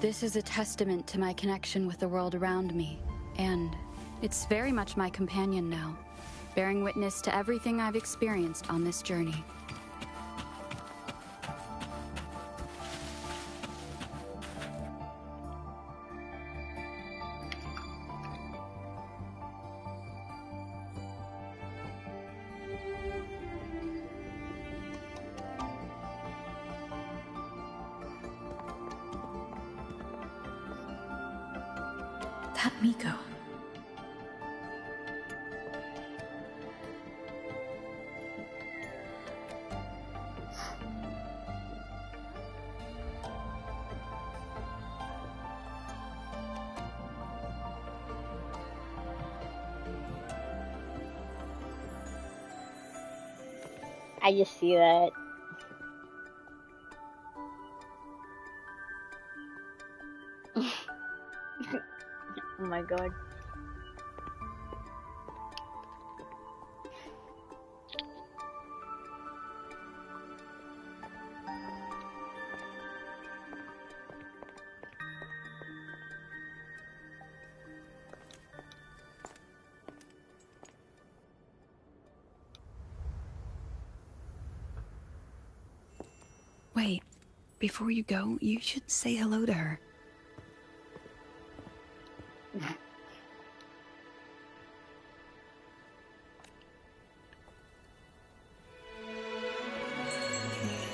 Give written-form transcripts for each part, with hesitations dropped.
This is a testament to my connection with the world around me, and it's very much my companion now, bearing witness to everything I've experienced on this journey. That Miko. I just see that. Oh my god. Wait, before you go, you should say hello to her.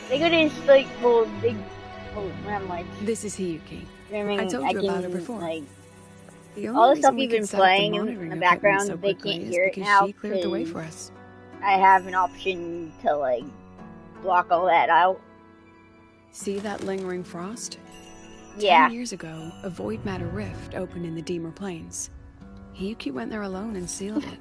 They got this like little big I'm like This is Hiyuki. screaming. I told you about her before. Like The all the only stuff reason we you've could been set up the playing in monitoring the equipment background, so they quickly can't is hear it because now she cleared the way for 'cause us. I have an option to like block all that out. See that lingering frost? Yeah. 10 years ago, a void matter rift opened in the Deemer Plains. Hiyuki went there alone and sealed it.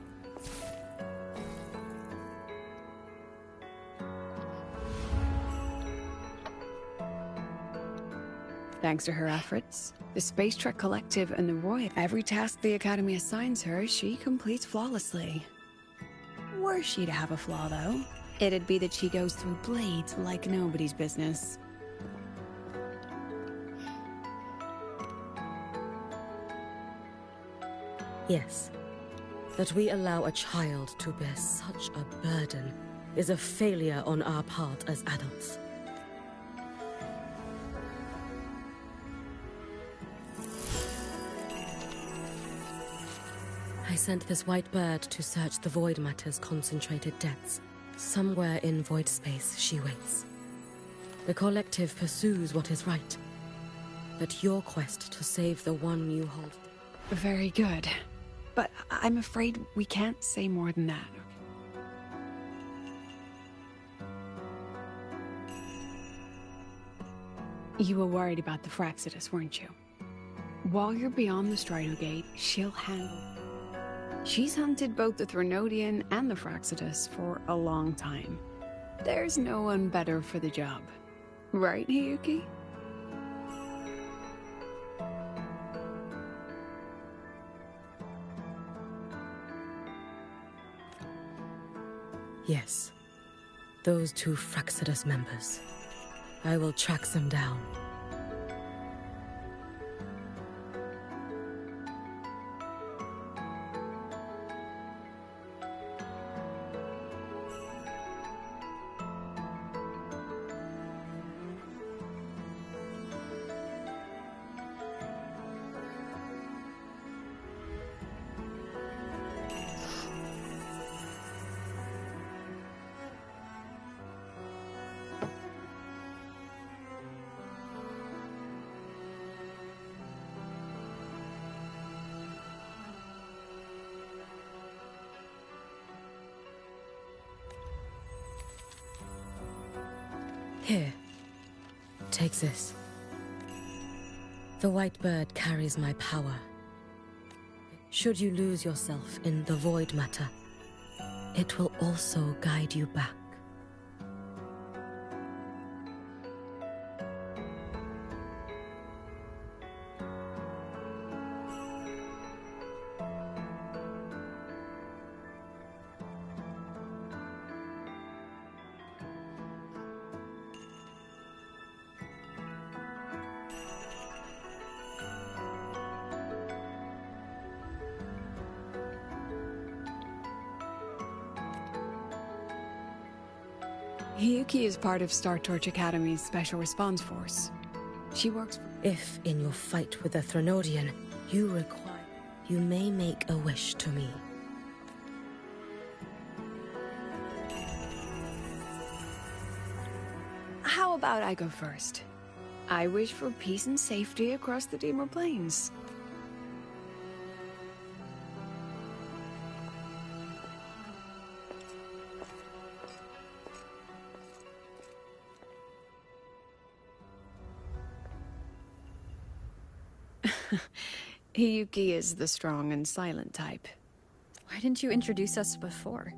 Thanks to her efforts, the Space Trek Collective and the Roy, every task the Academy assigns her, she completes flawlessly. Were she to have a flaw, though, it'd be that she goes through blades like nobody's business. Yes. That we allow a child to bear such a burden is a failure on our part as adults. I sent this white bird to search the Void Matter's concentrated depths. Somewhere in void space, she waits. The Collective pursues what is right. But your quest to save the one you hold... Very good. But I'm afraid we can't say more than that. You were worried about the Fraxidus, weren't you? While you're beyond the Strider Gate, she'll handle... She's hunted both the Threnodian and the Fraxidus for a long time. There's no one better for the job. Right, Hiyuki? Yes. Those two Fraxidus members. I will track them down. Here. Take this. The white bird carries my power. Should you lose yourself in the void matter, it will also guide you back. Hiyuki is part of Star Torch Academy's Special Response Force. She works for... If, in your fight with the Threnodian, you require... you may make a wish to me. How about I go first? I wish for peace and safety across the Deemer Plains. Hiyuki is the strong and silent type. Why didn't you introduce us before?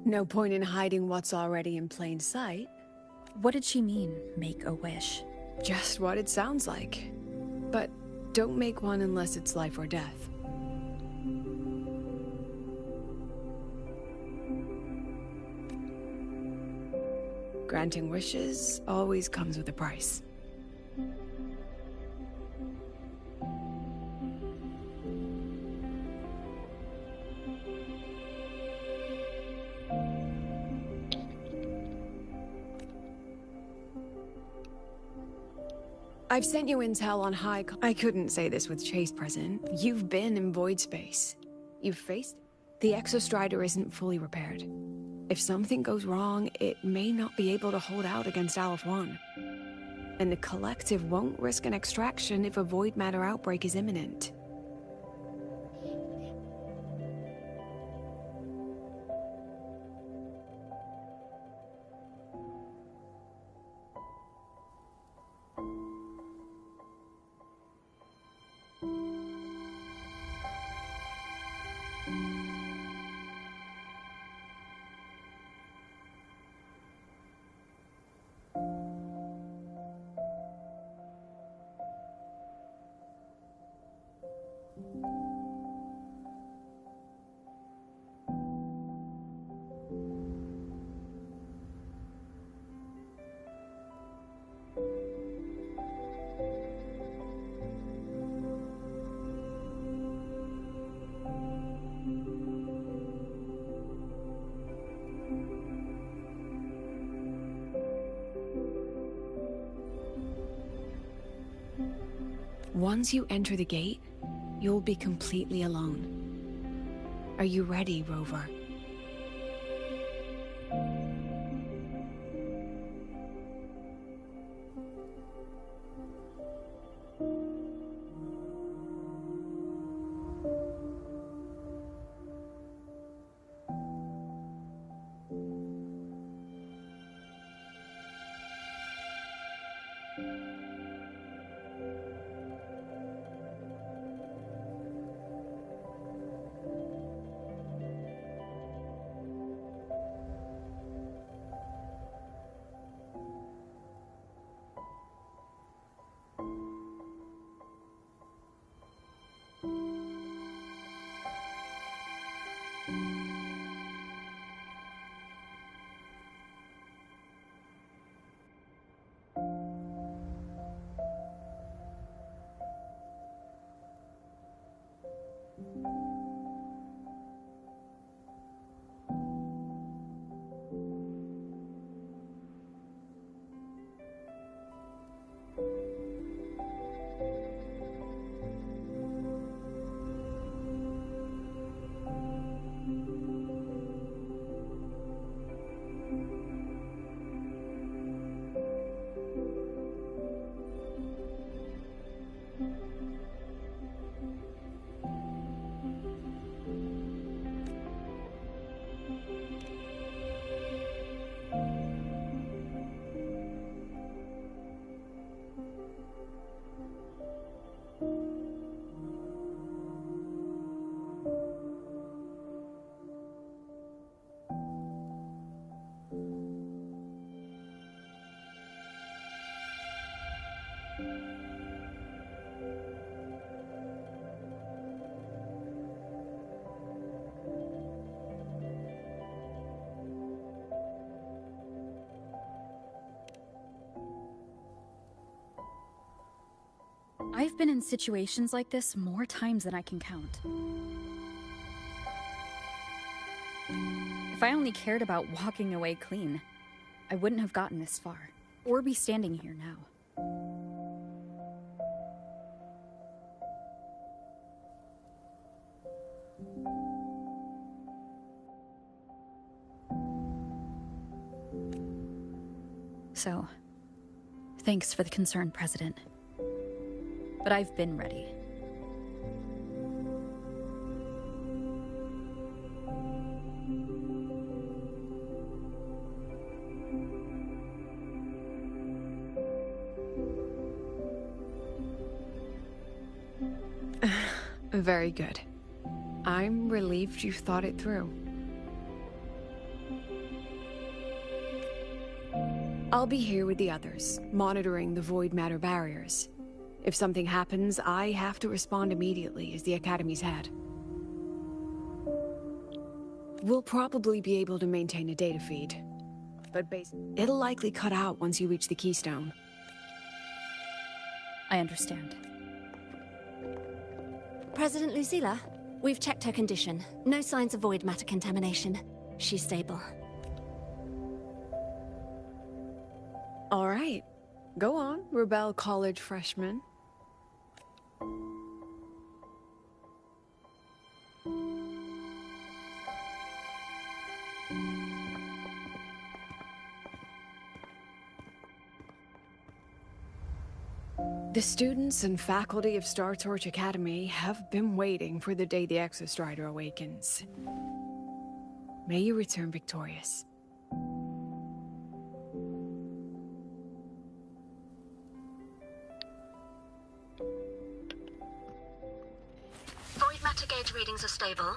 No point in hiding what's already in plain sight. What did she mean, make a wish? Just what it sounds like. But don't make one unless it's life or death. Granting wishes always comes with a price. I've sent you intel on high... I couldn't say this with Chase present. You've been in void space. You've faced... The Exostrider isn't fully repaired. If something goes wrong, it may not be able to hold out against Aleph 1. And the Collective won't risk an extraction if a void matter outbreak is imminent. Once you enter the gate, you'll be completely alone. Are you ready, Rover? I've been in situations like this more times than I can count. If I only cared about walking away clean, I wouldn't have gotten this far, or be standing here now. So, thanks for the concern, President. But I've been ready. Very good. I'm relieved you thought it through. I'll be here with the others, monitoring the void matter barriers. If something happens, I have to respond immediately as the Academy's head. We'll probably be able to maintain a data feed, but it'll likely cut out once you reach the Keystone. I understand. President Lucilla, we've checked her condition. No signs of void matter contamination. She's stable. All right. Go on, Rebel College freshman. The students and faculty of Star Torch Academy have been waiting for the day the Exostrider awakens. May you return victorious. Void matter gauge readings are stable.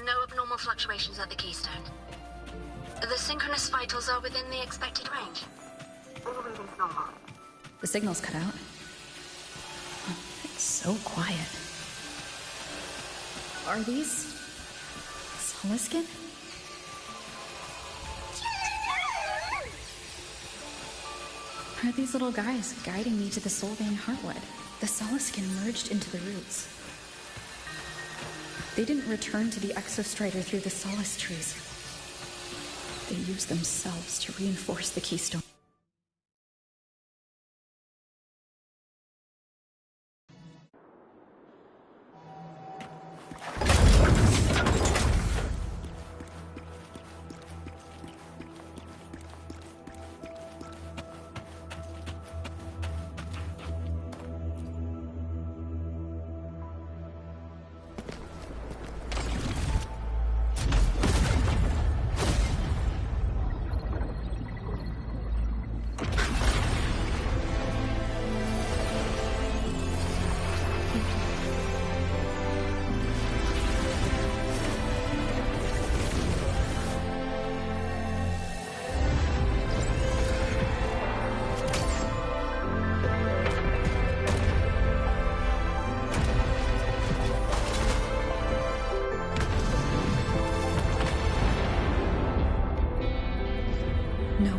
No abnormal fluctuations at the Keystone. The synchronous vitals are within the expected range. All readings normal. The signal's cut out. It's so quiet. Are these... Soliskin? Are these little guys guiding me to the Soulbane Heartwood? The Soliskin merged into the roots. They didn't return to the Exostrider through the Solace trees. They used themselves to reinforce the Keystone. No,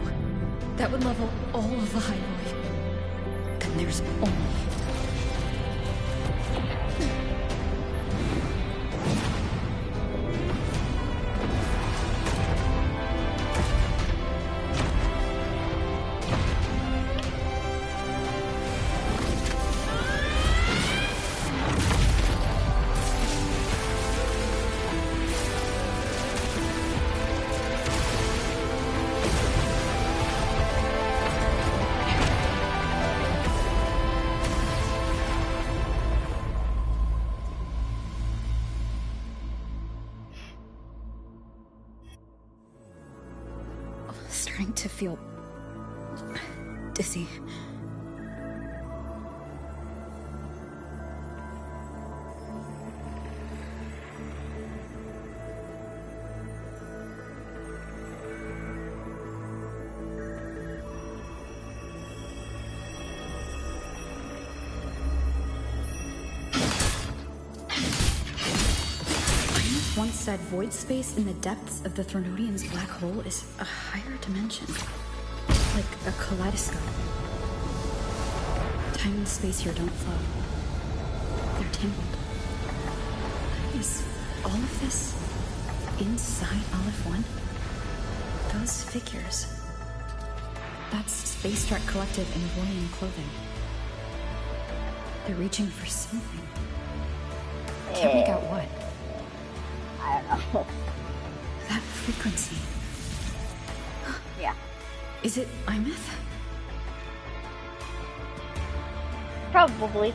that would level all of the highway. Then there's only... Starting to feel dizzy. Once said void space in the depths of the Threnodian's black hole is a higher dimension. Like a kaleidoscope. Time and space here don't flow. They're tangled. Is all of this inside Aleph 1? Those figures, That's Space Trek Collective in Voyant clothing. They're reaching for something. Can't make out what. I don't know. That frequency. Yeah. Is it Imeth? Probably.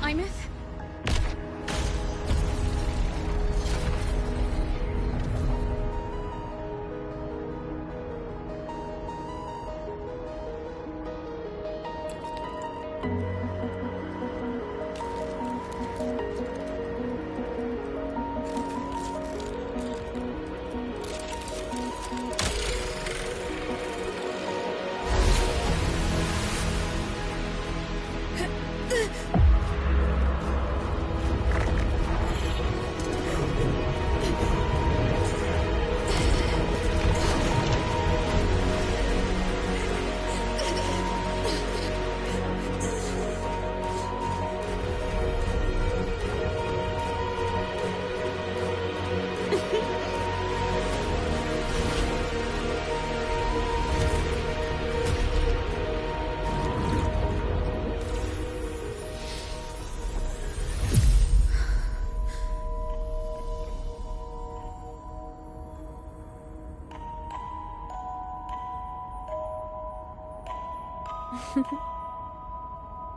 Imeth?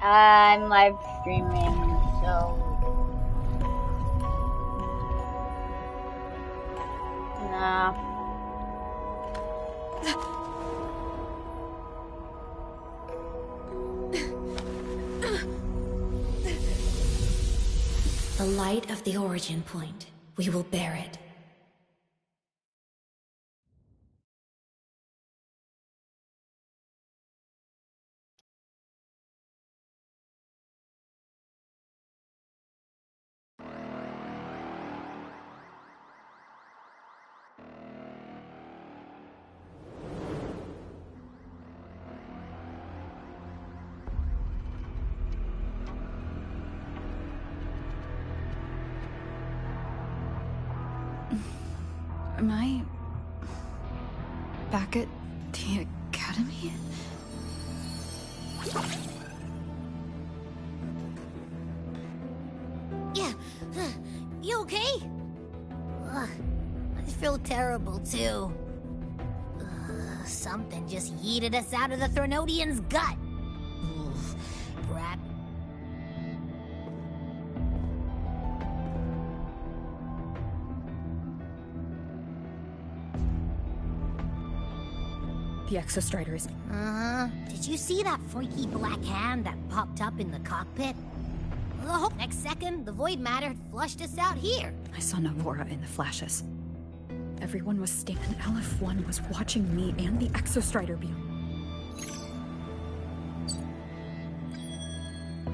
I'm live streaming, so nah. The light of the origin point. We will bear it. Am I back at the academy? Yeah, you okay? Ugh, I feel terrible too. Something just yeeted us out of the Threnodian's gut. Oof, perhaps. The Exostrider is... Did you see that freaky black hand that popped up in the cockpit? The next second, the void matter had flushed us out here. I saw Navora in the flashes. Everyone was standing, and LF1 was watching me and the Exostrider be...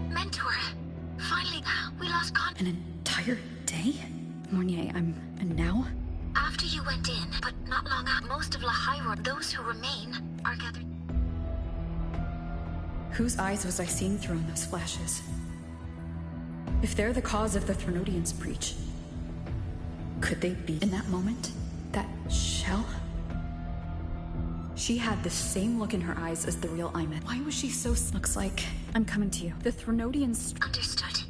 Mentor, finally, we lost contact. An entire day? Mornier, and now? After you went in, but not long after, most of La Hyrule, those who remain, are gathered. Whose eyes was I seeing through in those flashes? If they're the cause of the Threnodian's breach, could they be in that moment? That shell? She had the same look in her eyes as the real Imeth. Why was she so... Looks like I'm coming to you. The Threnodian's... Understood.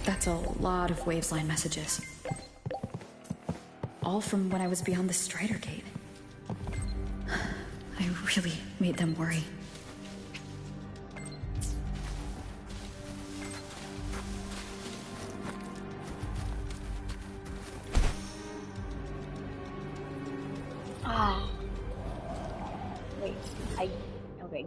That's a lot of Waveline messages. All from when I was beyond the Strider Gate. I really made them worry. Ah. Wait, okay.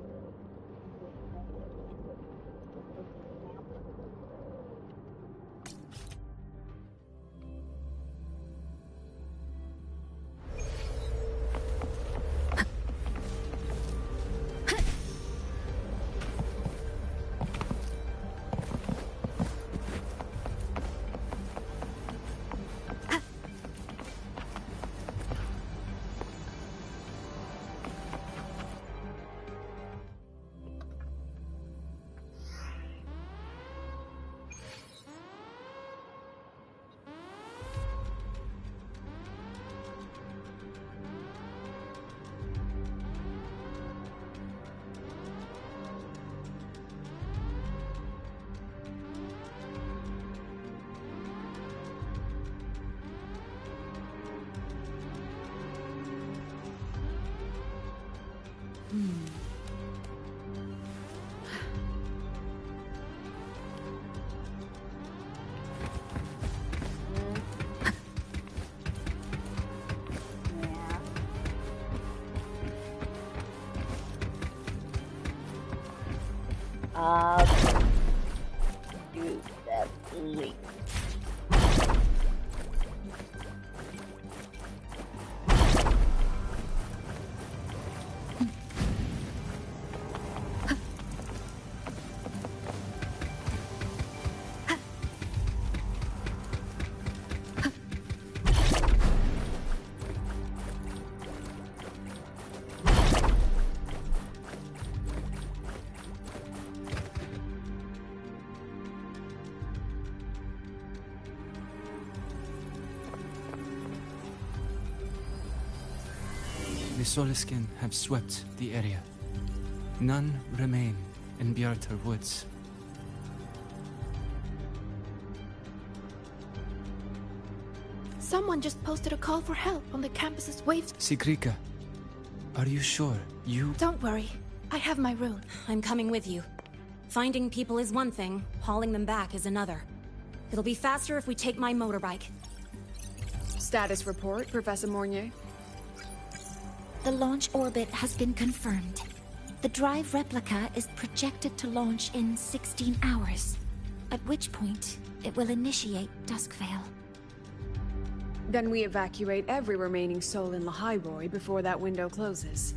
Do that, please. The Soliskin have swept the area. None remain in Bjartar Woods. Someone just posted a call for help on the campus's waves. Sigrika, are you sure you... Don't worry, I have my rune. I'm coming with you. Finding people is one thing, hauling them back is another. It'll be faster if we take my motorbike. Status report, Professor Mornier. The launch orbit has been confirmed. The drive replica is projected to launch in 16 hours, at which point it will initiate Duskvale. Then we evacuate every remaining soul in Lahairoi before that window closes.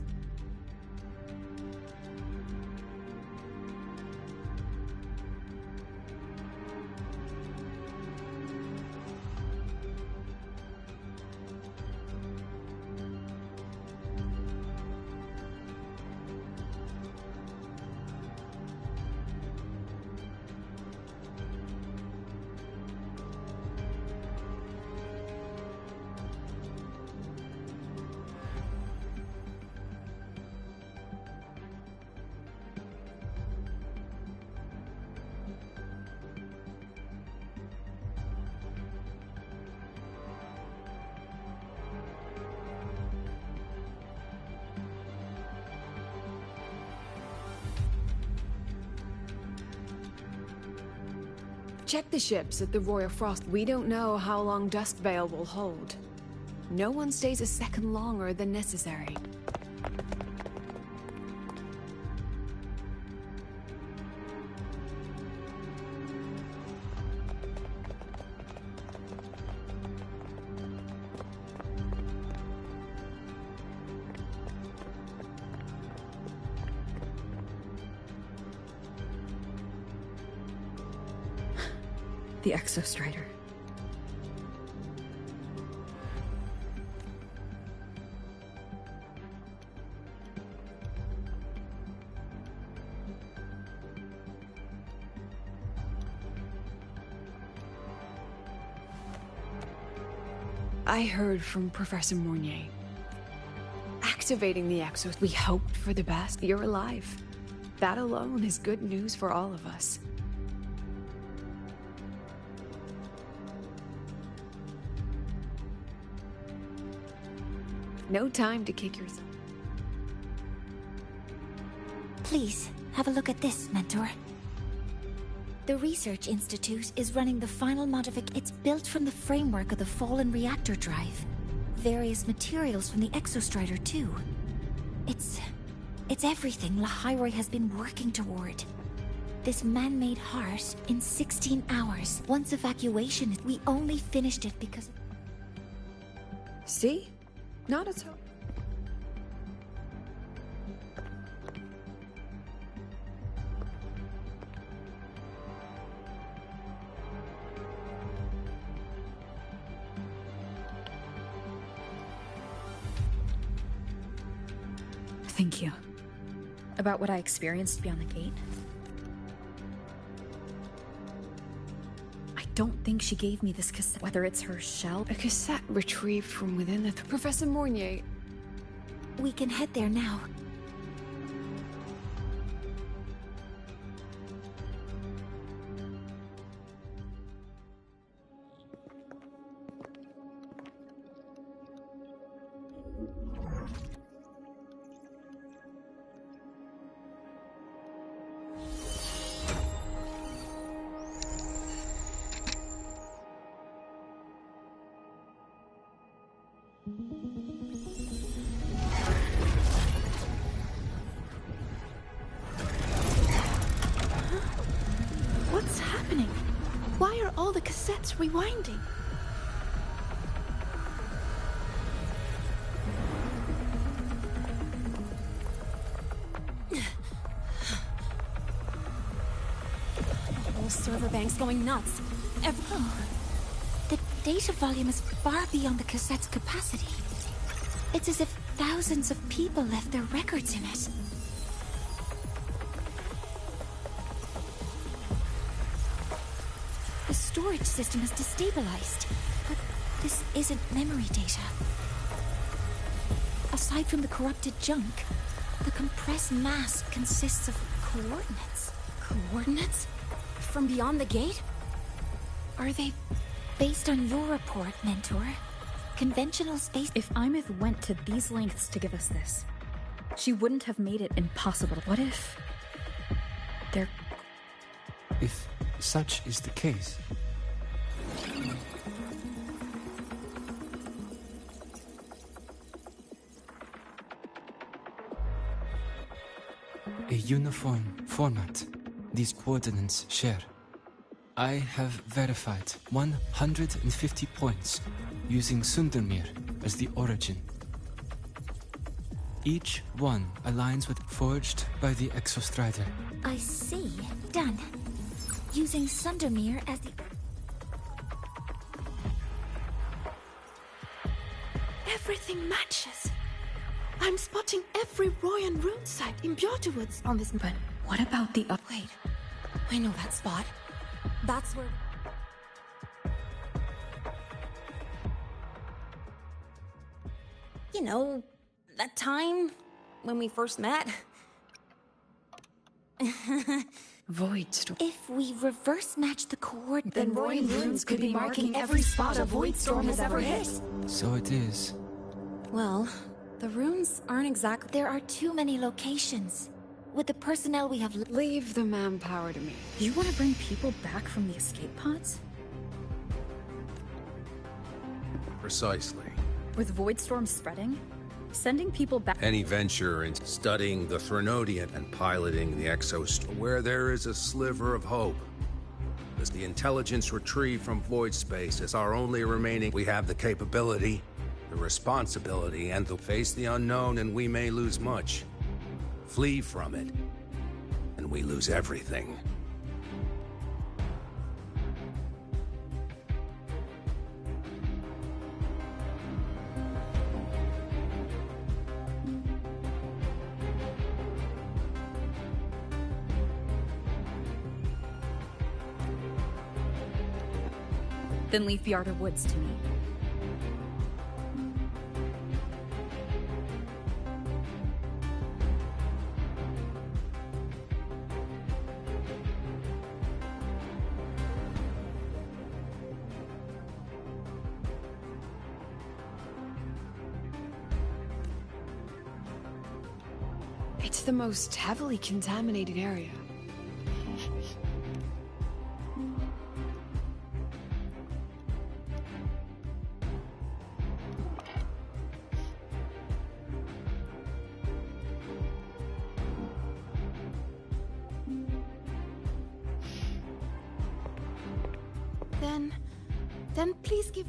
Check the ships at the Royal Frost. We don't know how long Duskvale will hold. No one stays a second longer than necessary. The Exostrider. I heard from Professor Mornier. Activating the Exos, we hoped for the best. You're alive. That alone is good news for all of us. No time to kick yourself. Please, have a look at this, Mentor. The Research Institute is running the final modification. It's built from the framework of the fallen reactor drive. Various materials from the Exostrider, too. It's everything Lahairoi has been working toward. This man-made heart in 16 hours. Once evacuation, we only finished it because... See? Not at all. Thank you. About what I experienced beyond the gate? I don't think she gave me this cassette. Whether it's her shell... A cassette retrieved from within the... Professor Mornier... We can head there now. happening? Why are all the cassettes rewinding? The whole server bank's going nuts. The data volume is far beyond the cassette's capacity. It's as if thousands of people left their records in it. The storage system is destabilized, but this isn't memory data. Aside from the corrupted junk, the compressed mass consists of coordinates. Coordinates? From beyond the gate? Are they based on your report, Mentor? Conventional space... If Imith went to these lengths to give us this, she wouldn't have made it impossible. What if... they're... If such is the case... A uniform format these coordinates share. I have verified 150 points using Sundermere as the origin. Each one aligns with forged by the Exostrider. I see. Done. Using Sundermere as the... Everything matches. I'm spotting every Royan rune site in Bjorterwoods on this... But what about the... Wait, I know that spot. That's where... You know, that time when we first met? Voidstorm. If we reverse match the coordinates... Then Royan runes could be marking every spot a Voidstorm has ever hit. So it is. Well, the runes aren't exactly... There are too many locations. With the personnel we have... Leave the manpower to me. You want to bring people back from the escape pods? Precisely. With Voidstorm spreading? Sending people back... Any venture in studying the Threnodian and piloting the Exost, where there is a sliver of hope. As the intelligence retrieved from void space is our only remaining... We have the capability, the responsibility, and to face the unknown, and we may lose much. Flee from it, and we lose everything. Then leave Bjarter Woods to me. It's the most heavily contaminated area. Then please give...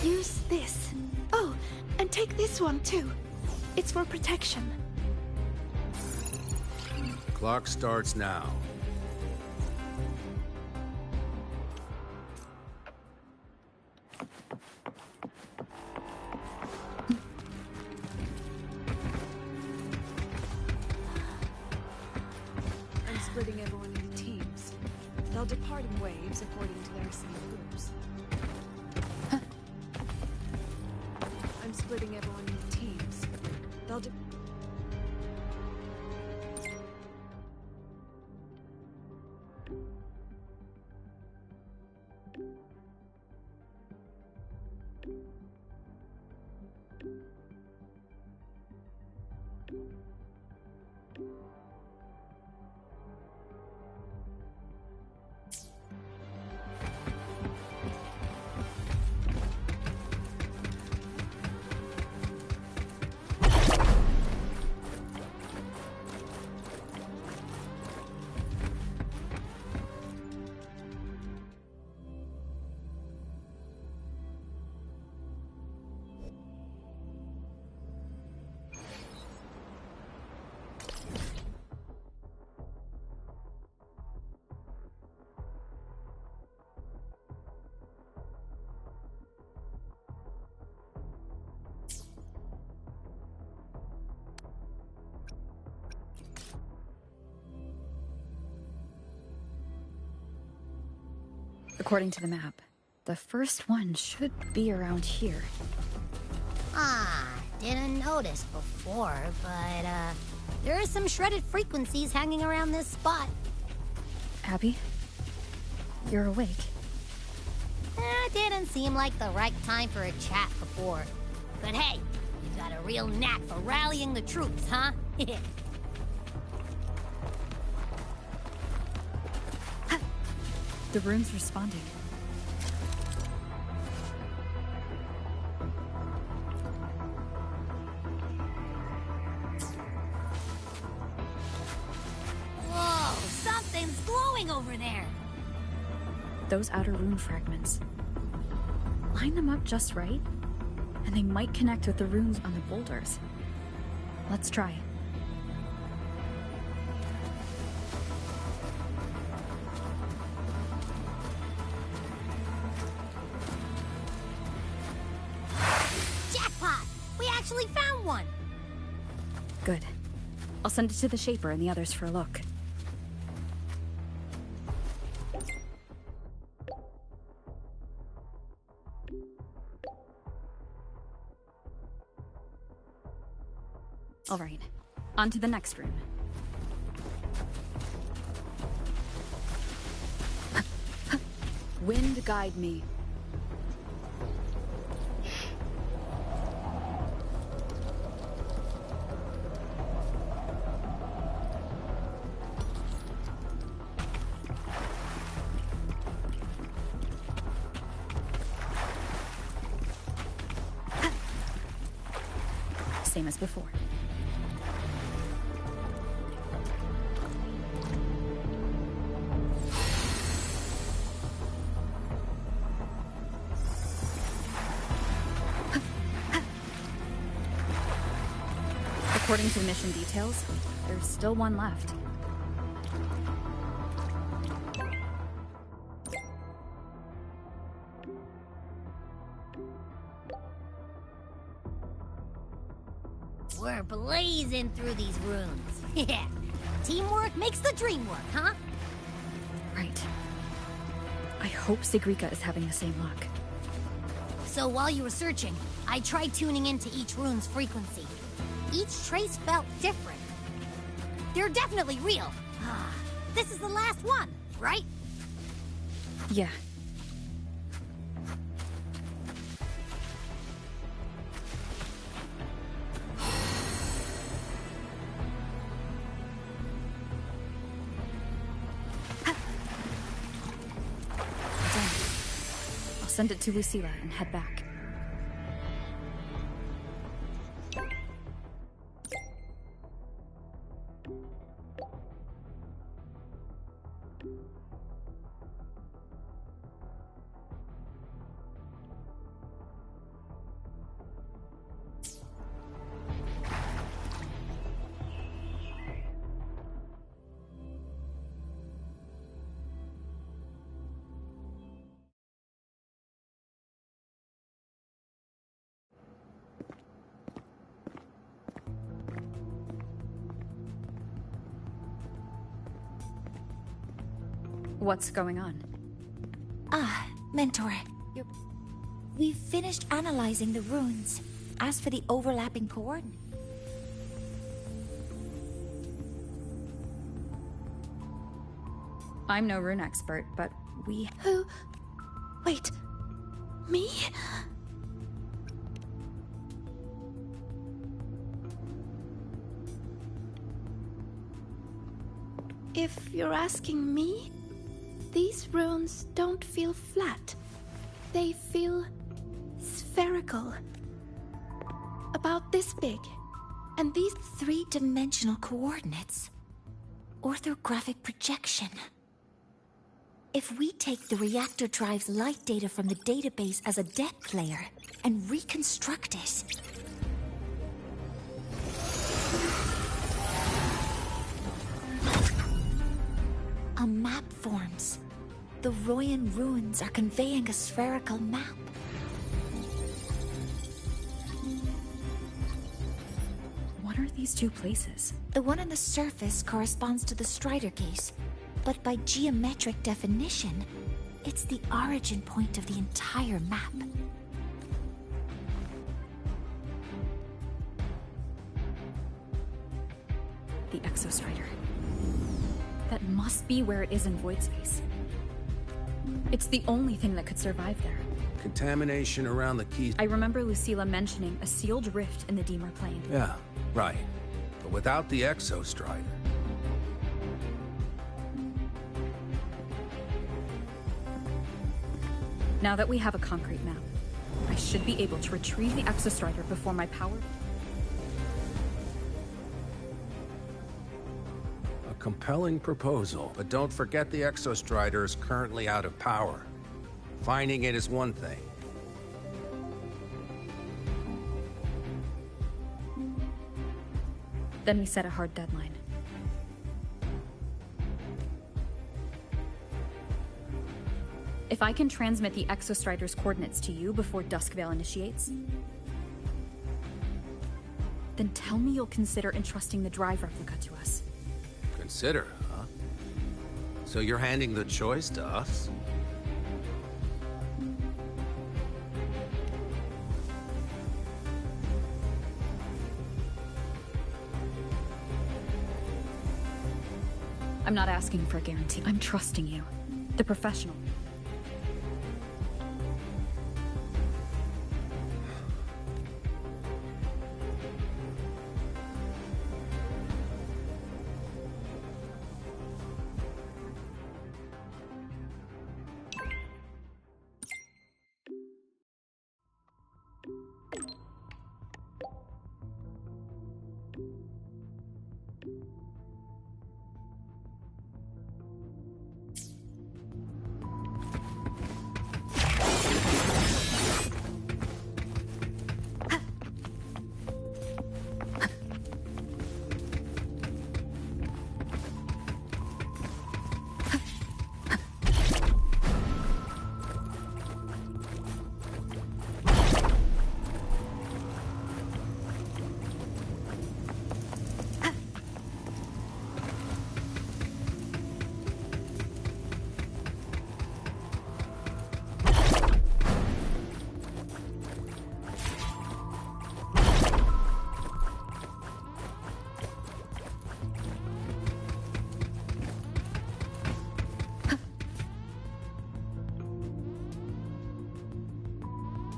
Use this. Oh, and take this one too. It's for protection. Clock starts now. I'm splitting everyone into teams. They'll depart in waves according to their assigned groups. I'm splitting everyone into teams. They'll According to the map, the first one should be around here. Didn't notice before, but, there are some shredded frequencies hanging around this spot. Abby? You're awake. Didn't seem like the right time for a chat before. But hey, you got a real knack for rallying the troops, huh? The rune's responding. Whoa, something's glowing over there. Those outer rune fragments. Line them up just right, and they might connect with the runes on the boulders. Let's try. Jackpot! We actually found one! Good. I'll send it to the Shaper and the others for a look. All right, on to the next rune. Wind guide me. Same as before. According to the mission details, there's still one left. We're blazing through these runes. Yeah. Teamwork makes the dream work, huh? Right. I hope Sigrika is having the same luck. So while you were searching, I tried tuning into each rune's frequency. Each trace felt different. They're definitely real. This is the last one, right? Yeah. Done. I'll send it to Lucilla and head back. What's going on? Mentor. We've finished analyzing the runes. As for the overlapping coordinates. I'm no rune expert, but we... Who? Wait. Me? If you're asking me, these runes don't feel flat. They feel spherical. About this big. And these three-dimensional coordinates. Orthographic projection. If we take the reactor drive's light data from the database as a depth layer and reconstruct it... a map forms. The Royan runes are conveying a spherical map. What are these two places? The one on the surface corresponds to the Strider case, but by geometric definition, It's the origin point of the entire map. The Exostrider. That must be where it is in void space. It's the only thing that could survive there. Contamination around the keys. I remember Lucilla mentioning a sealed rift in the Deemer plane. Yeah, right. But without the Exostrider. Now that we have a concrete map, I should be able to retrieve the Exostrider before my power... A compelling proposal, but don't forget the Exostrider is currently out of power. Finding it is one thing. Then we set a hard deadline. If I can transmit the Exostrider's coordinates to you before Duskvale initiates, then tell me you'll consider entrusting the drive replica to us. Consider, huh? So you're handing the choice to us? I'm not asking for a guarantee. I'm trusting you. The professional.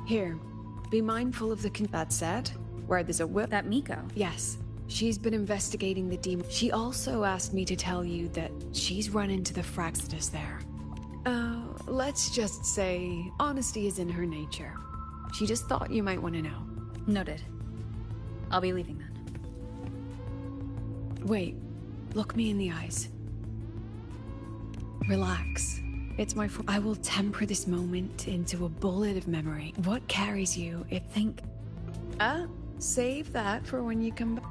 Here, be mindful of the that said, where there's a whip. That Miko? Yes. She's been investigating the demon. She also asked me to tell you that she's run into the Fraxitus there. Let's just say honesty is in her nature. She just thought you might want to know. Noted. I'll be leaving then. Wait. Look me in the eyes. Relax. It's my I will temper this moment into a bullet of memory. What carries you, think... save that for when you come back.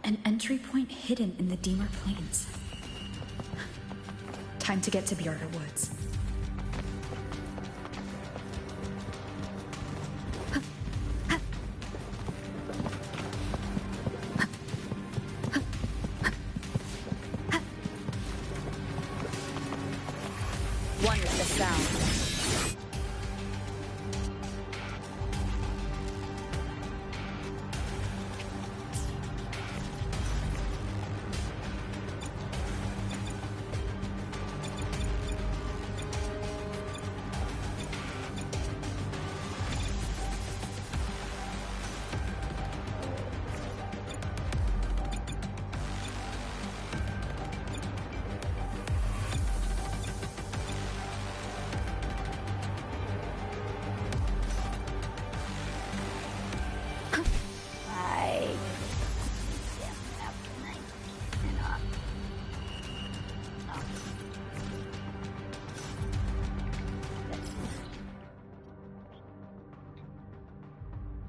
An entry point hidden in the Deemer Plains. Time to get to Bjarta Woods. One is the sound.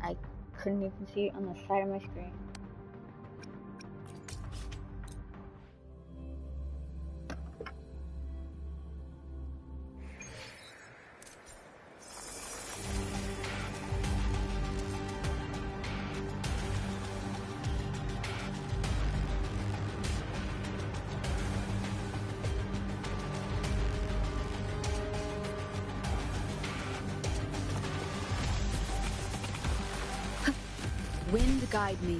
I couldn't even see it on the side of my screen. Wind guide me.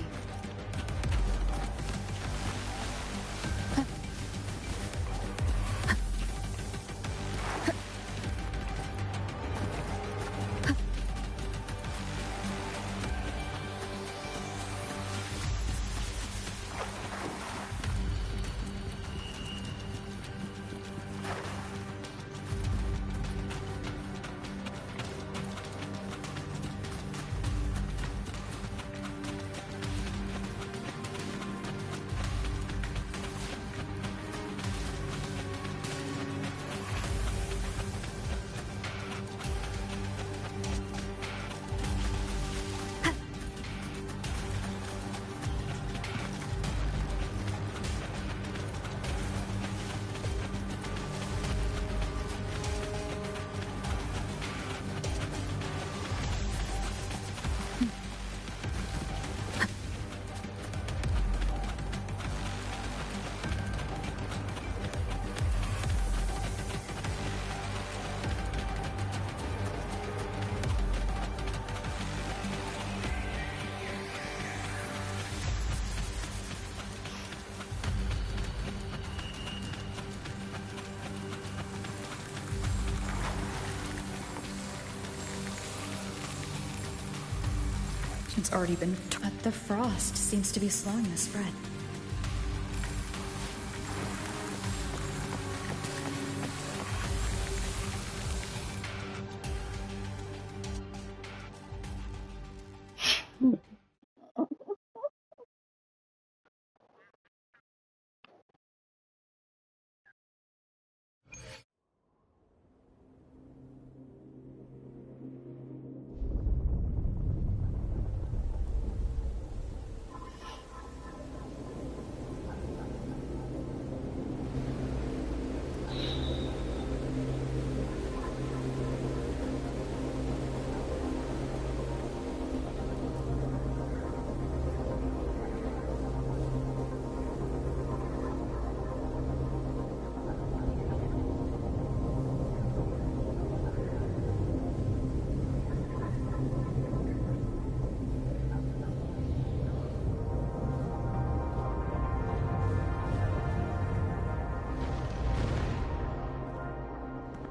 It's already been... But the frost seems to be slowing the spread.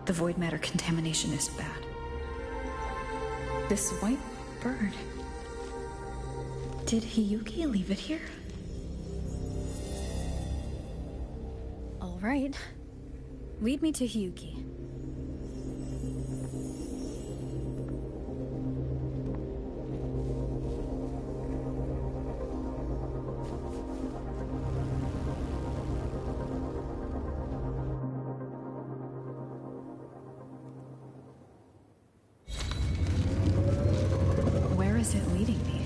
The void matter contamination is bad. This white bird... Did Hiyuki leave it here? All right. Lead me to Hiyuki. Where is it leading me?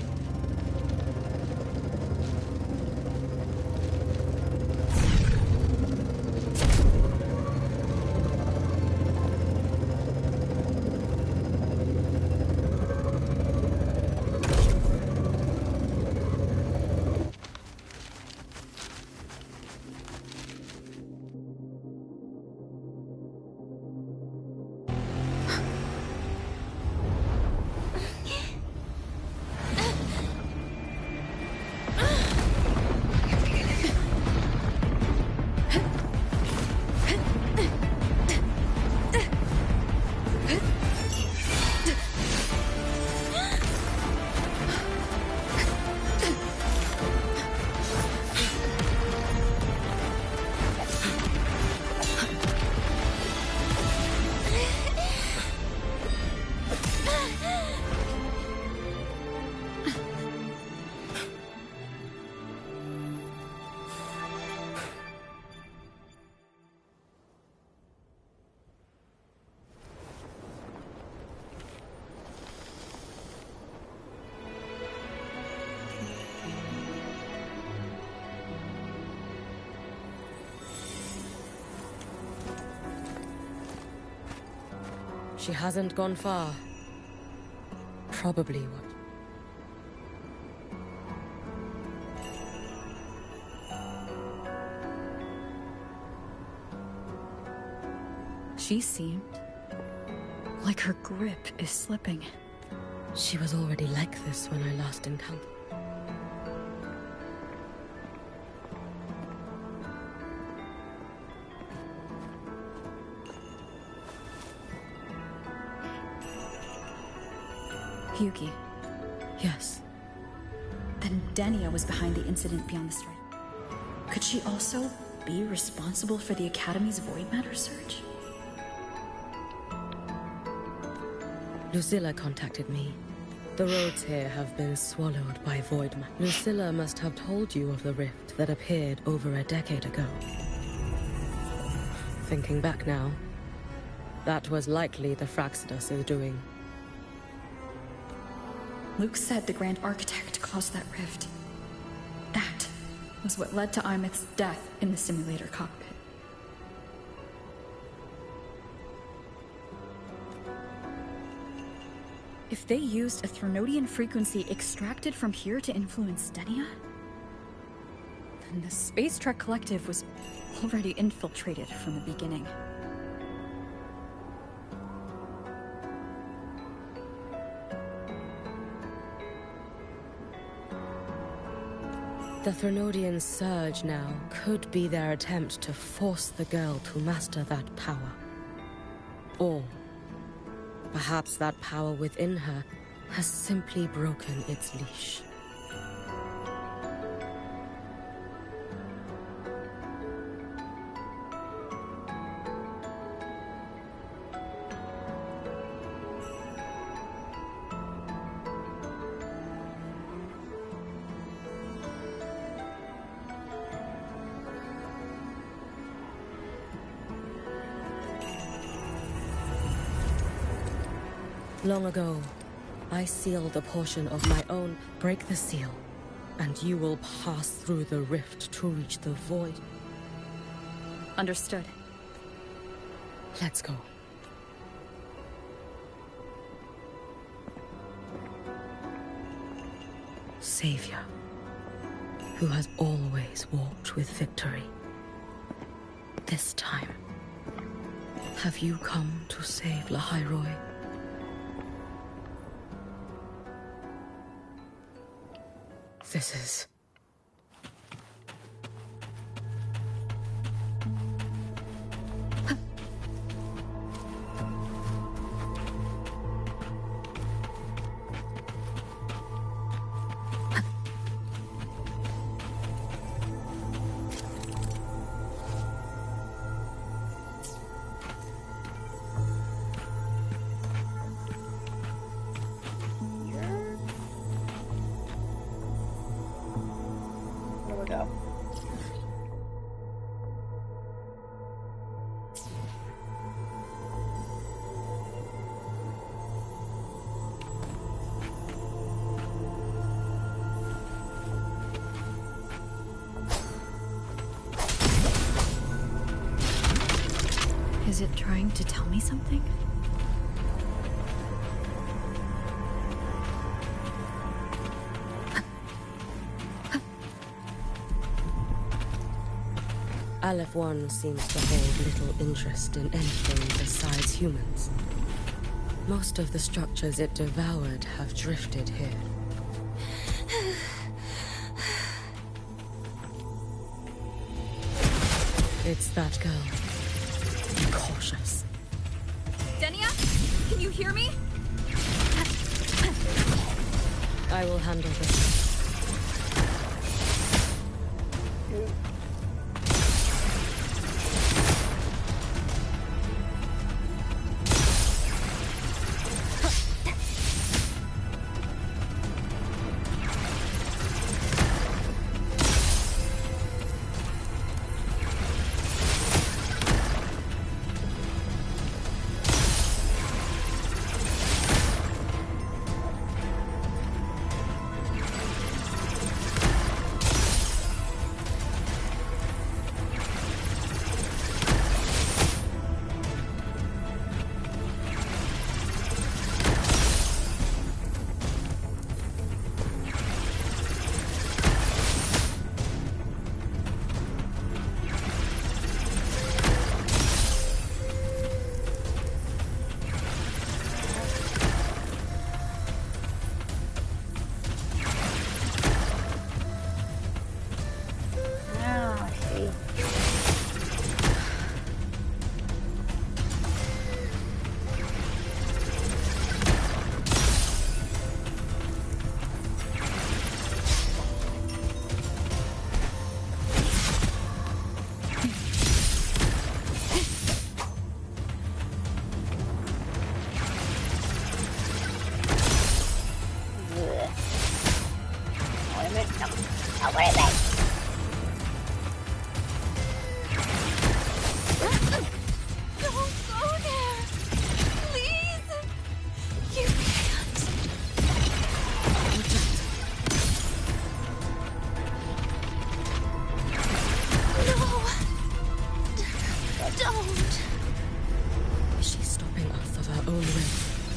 She hasn't gone far. Probably what? She seemed like her grip is slipping. She was already like this when I last encountered. Hyuki. Yes. Then Denia was behind the incident beyond the Stride. Could she also be responsible for the Academy's void matter search? Lucilla contacted me. The roads here have been swallowed by void matter. Lucilla must have told you of the rift that appeared over a decade ago. Thinking back now, that was likely the Fraxidus' doing. Luke said the Grand Architect caused that rift. That was what led to Imith's death in the simulator cockpit. If they used a Threnodian frequency extracted from here to influence Denia, then the Space Trek Collective was already infiltrated from the beginning. The Threnodian surge now could be their attempt to force the girl to master that power. Or perhaps that power within her has simply broken its leash. Long ago, I sealed a portion of my own. Break the seal, and you will pass through the rift to reach the void. Understood. Let's go. Savior, who has always walked with victory. This time, have you come to save Lahairoi? This is... Is it trying to tell me something? Aleph 1 seems to hold little interest in anything besides humans. Most of the structures it devoured have drifted here. It's that girl. Be cautious. Denia? Can you hear me? I will handle this.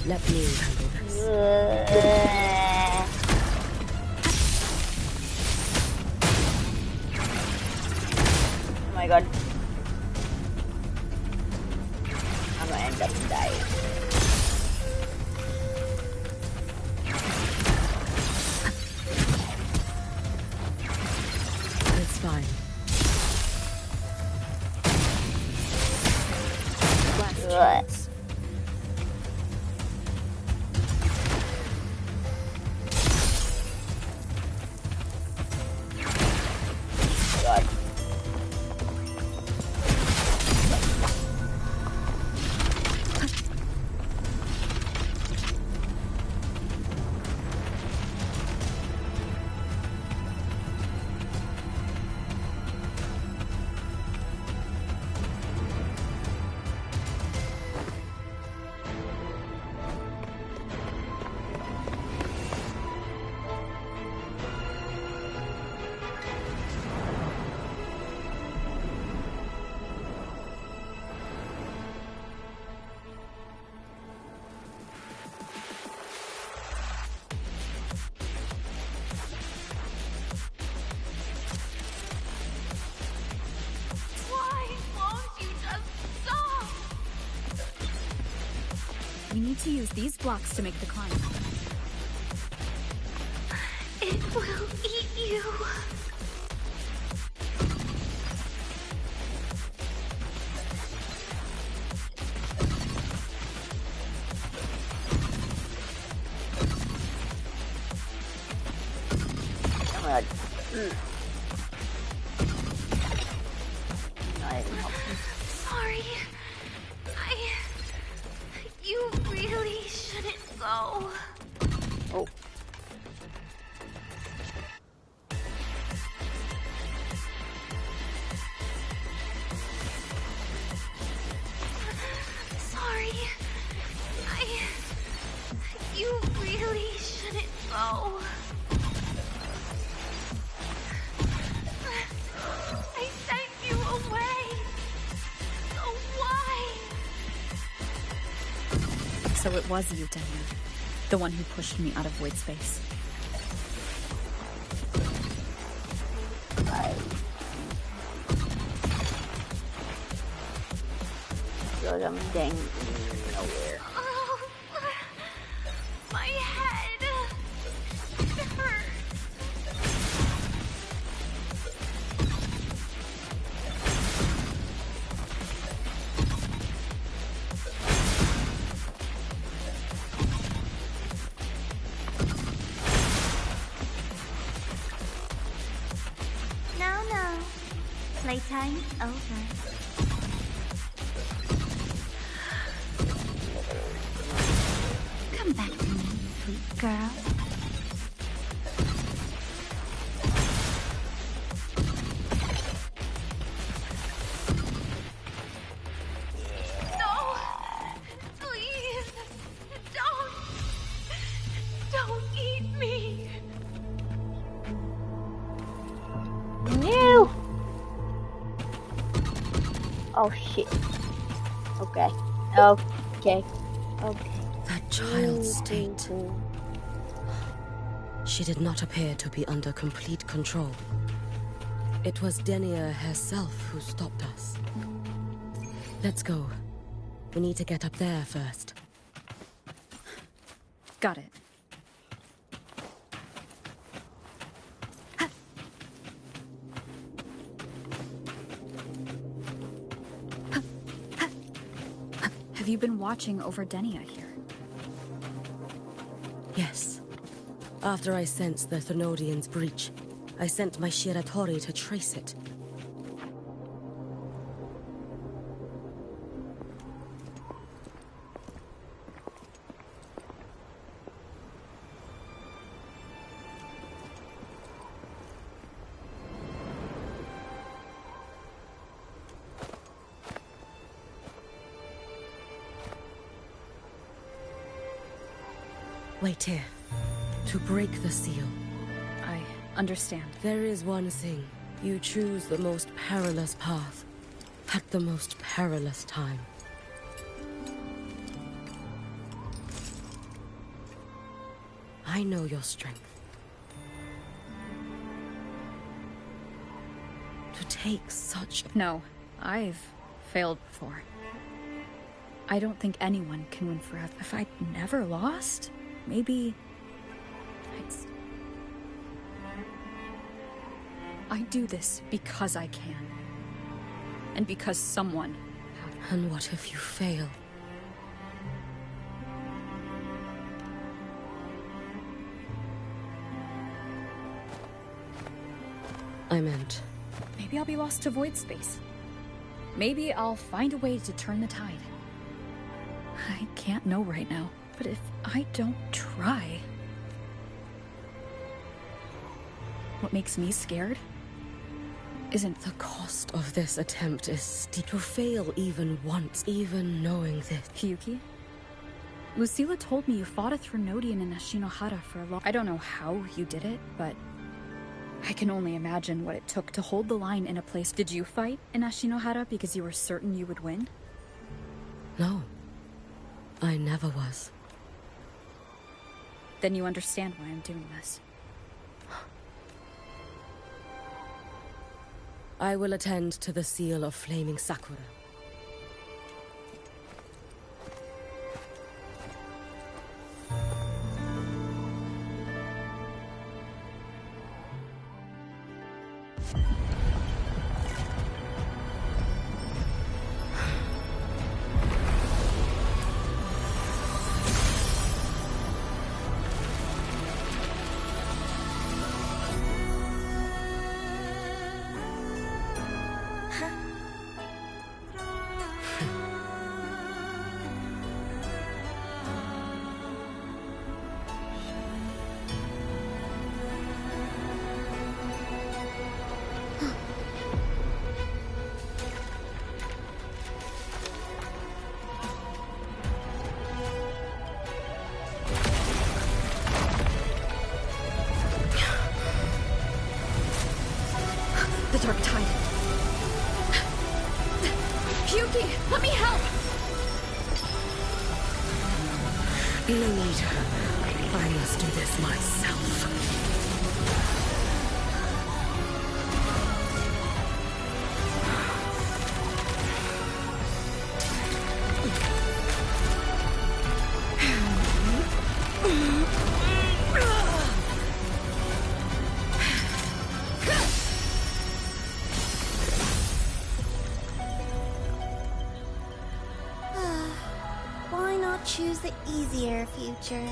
Let me handle this. Oh my god. I'm gonna end up dying. It's fine. Last chance. God. We need to use these blocks to make the climb. It will eat you. Oh my god. Not even helping. Sorry. You really shouldn't go. Oh. Sorry. You really shouldn't go. I sent you away. So why? So it was you, Denia. The one who pushed me out of void space. I feel like I'm getting nowhere. Oh, my head. It hurts. No. Playtime over. Come back to me, sweet girl. No! Please! Don't eat me! No! Oh shit. Okay. Okay. That child's state. She did not appear to be under complete control. It was Denia herself who stopped us. Let's go. We need to get up there first. Got it. Have you been watching over Denia here? Yes. After I sensed the Thenodian's breach, I sent my Shiratori to trace it. Wait here. To break the seal. I understand. There is one thing. You choose the most perilous path. At the most perilous time. I know your strength. To take such... No, I've failed before. I don't think anyone can win forever. If I'd never lost, maybe... I do this because I can. And because someone... And what if you fail? I meant... Maybe I'll be lost to void space. Maybe I'll find a way to turn the tide. I can't know right now, but if I don't try... What makes me scared isn't the cost of this attempt is steep. To fail even once, even knowing this. Hiyuki? Lucilla told me you fought a Threnodian in Ashinohara for a long... I don't know how you did it, but I can only imagine what it took to hold the line in a place. Did you fight in Ashinohara because you were certain you would win? No. I never was. Then you understand why I'm doing this. I will attend to the seal of Flaming Sakura. The dark tide. Hiyuki, let me help! No need. I must do this myself. Why not choose the easier future?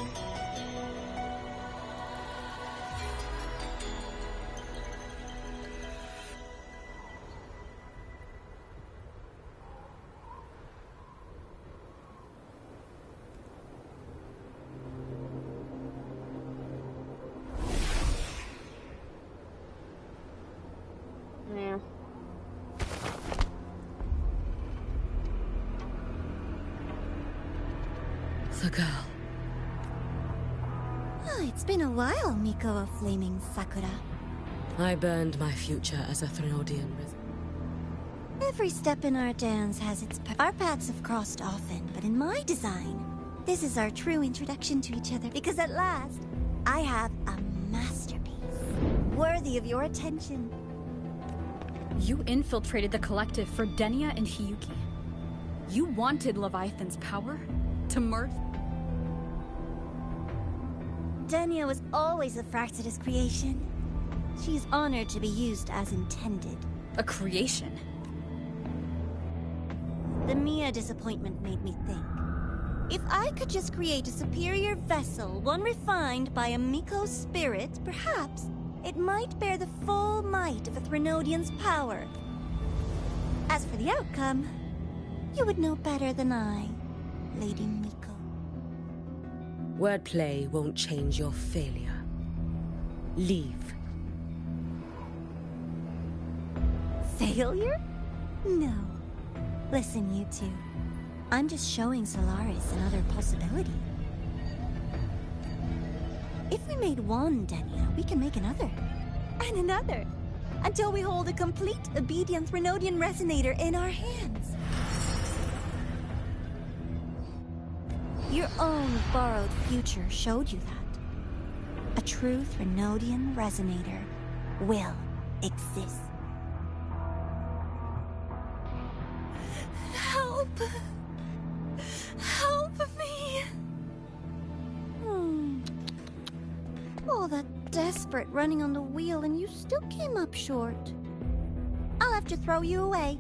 Yeah. The girl. Oh, it's been a while, Miko of Flaming Sakura. I burned my future as a Threnodian. Every step in our dance has its our paths have crossed often, but in my design, this is our true introduction to each other, because at last, I have a masterpiece, worthy of your attention. You infiltrated the collective for Denia and Hiyuki. You wanted Leviathan's power to merge... Denia was always a Fraxidus creation. She is honored to be used as intended. A creation? The Mia disappointment made me think. If I could just create a superior vessel, one refined by a Miko spirit, perhaps it might bear the full might of a Threnodian's power. As for the outcome, you would know better than I, Lady Miko. Wordplay won't change your failure. Leave. Failure? No. Listen, you two. I'm just showing Solaris another possibility. If we made one Denia, we can make another. And another. Until we hold a complete obedient Threnodian resonator in our hands. Your own borrowed future showed you that. a true Threnodian resonator will exist. Help! Help me! All that desperate running on the wheel and you still came up short. I'll have to throw you away.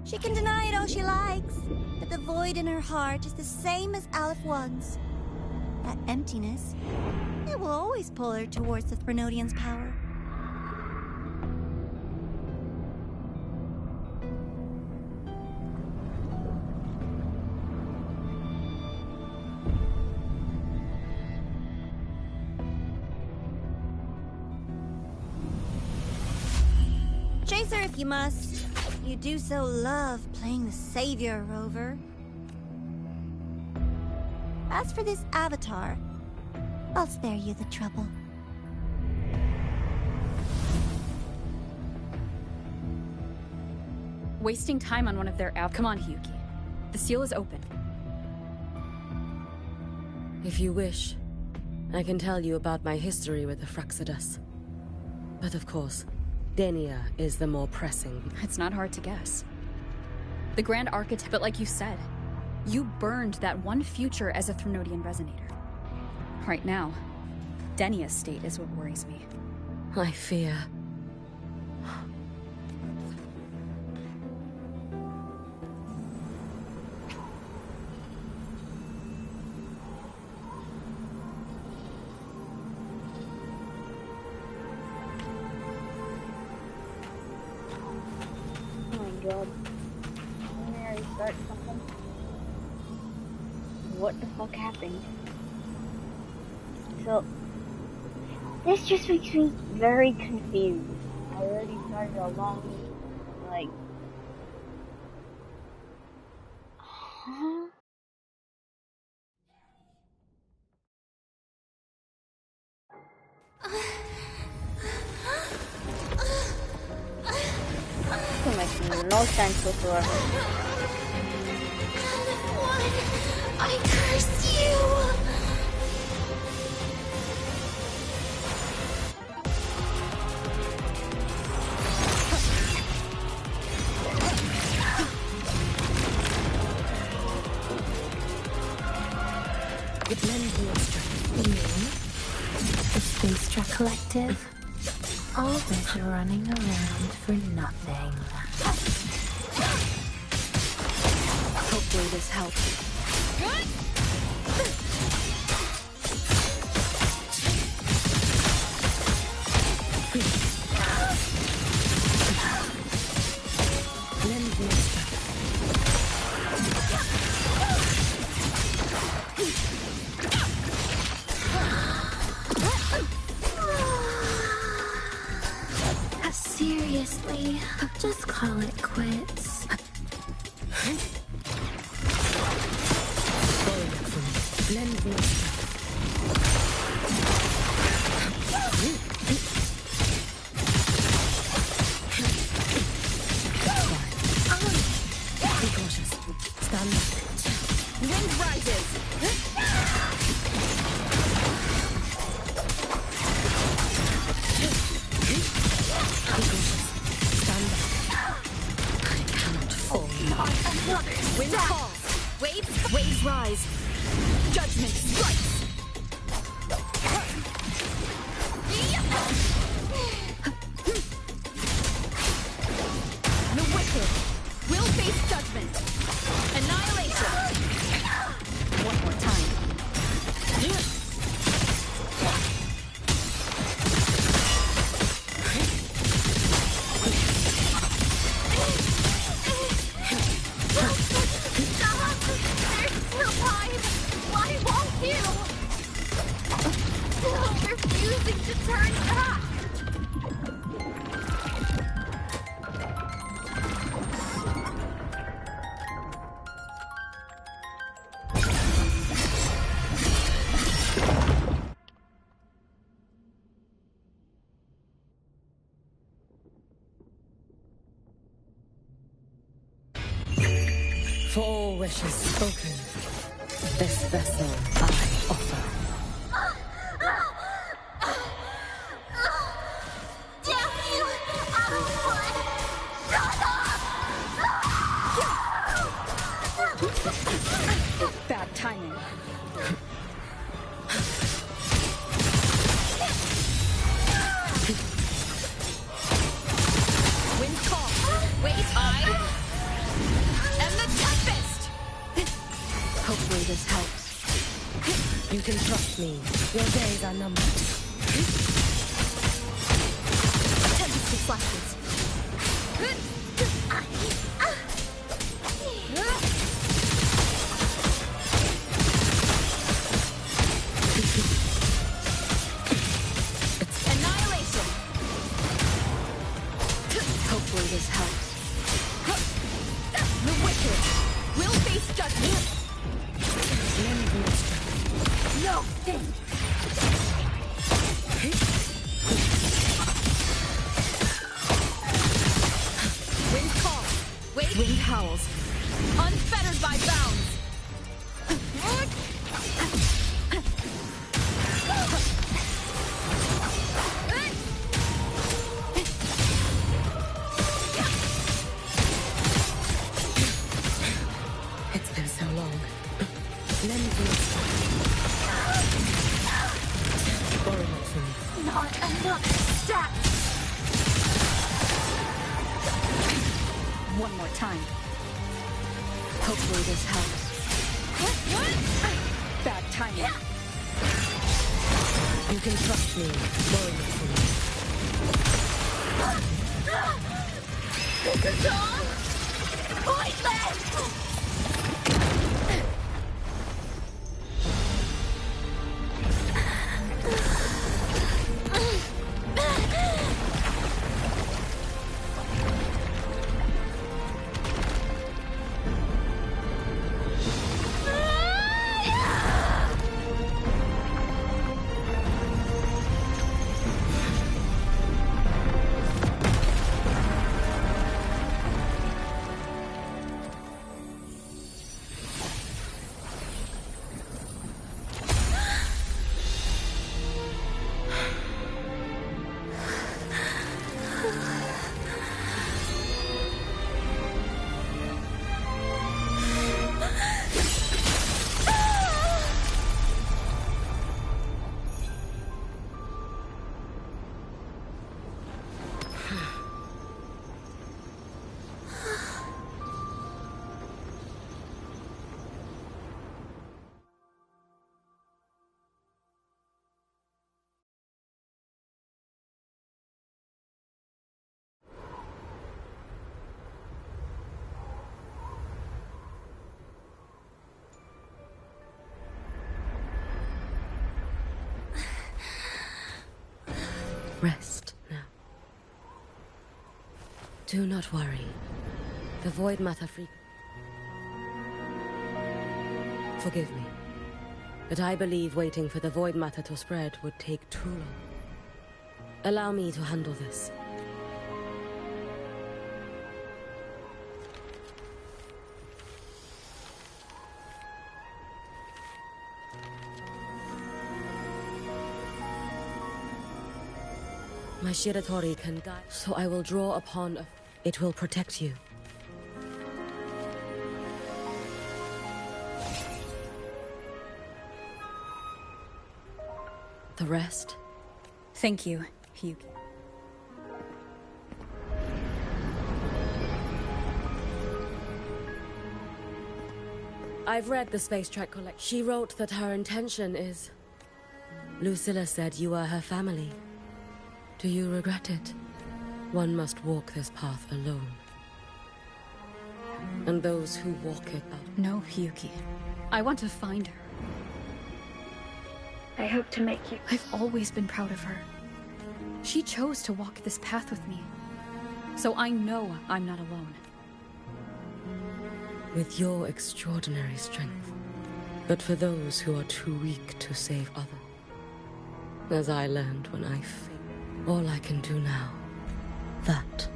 She can deny it all she likes, but the void in her heart is the same as Aleph One's. That emptiness, it will always pull her towards the Threnodian's power. Chase her if you must. You do so love playing the savior, Rover. As for this avatar, I'll spare you the trouble. Wasting time on one of their Come on, Hyuki. The seal is open. If you wish, I can tell you about my history with the Fraxidus. But of course, Denia is the more pressing. It's not hard to guess. The Grand Architect, but like you said, you burned that one future as a Threnodian resonator. Right now, Denia's state is what worries me. I fear. God. Let me already start something. What the fuck happened? So, this just makes me very confused. I already started a long, like... Huh? This makes no sense whatsoever. I curse you! It lends me a strength. The Space Truck Collective. All this running around for nothing. Hopefully this helps. Lend me a strength. Seriously, just call it quits. Lend me a Be cautious. Stand back. Wind rises! Wind falls. Waves rise. Judgment strikes. The wicked will face judgment. Annihilation. One more time. For all wishes spoken, this vessel I offer. Damn you! Out of blood! Shut up! Bad timing. Wind call. Wait, I am the Tempest! Hopefully this helps. You can trust me. Your days are numbered. Tempest reflections. Annihilation! Hopefully this helps. The wicked will face judgment! No thing! Wind calls. Wait. Wind howls. Unfettered by bounds. It's been so long. Lend me. Borrow it from me. Not enough stats. One more time. Hopefully this helps. Bad timing. You can trust me. Borrow it from me. This is all pointless! Rest now. Do not worry. The void matter free. Forgive me, but I believe waiting for the void matter to spread would take too long. Allow me to handle this. My Shiratori can guide, so I will draw upon a... It will protect you. The rest? Thank you, Yuki. I've read the Space Trek collection. She wrote that her intention is... Lucilla said you are her family. Do you regret it? One must walk this path alone. And those who walk it out. No, Yuki. I want to find her. I hope to make you... I've always been proud of her. She chose to walk this path with me. So I know I'm not alone. With your extraordinary strength. But for those who are too weak to save others. As I learned when I failed. All I can do now. That.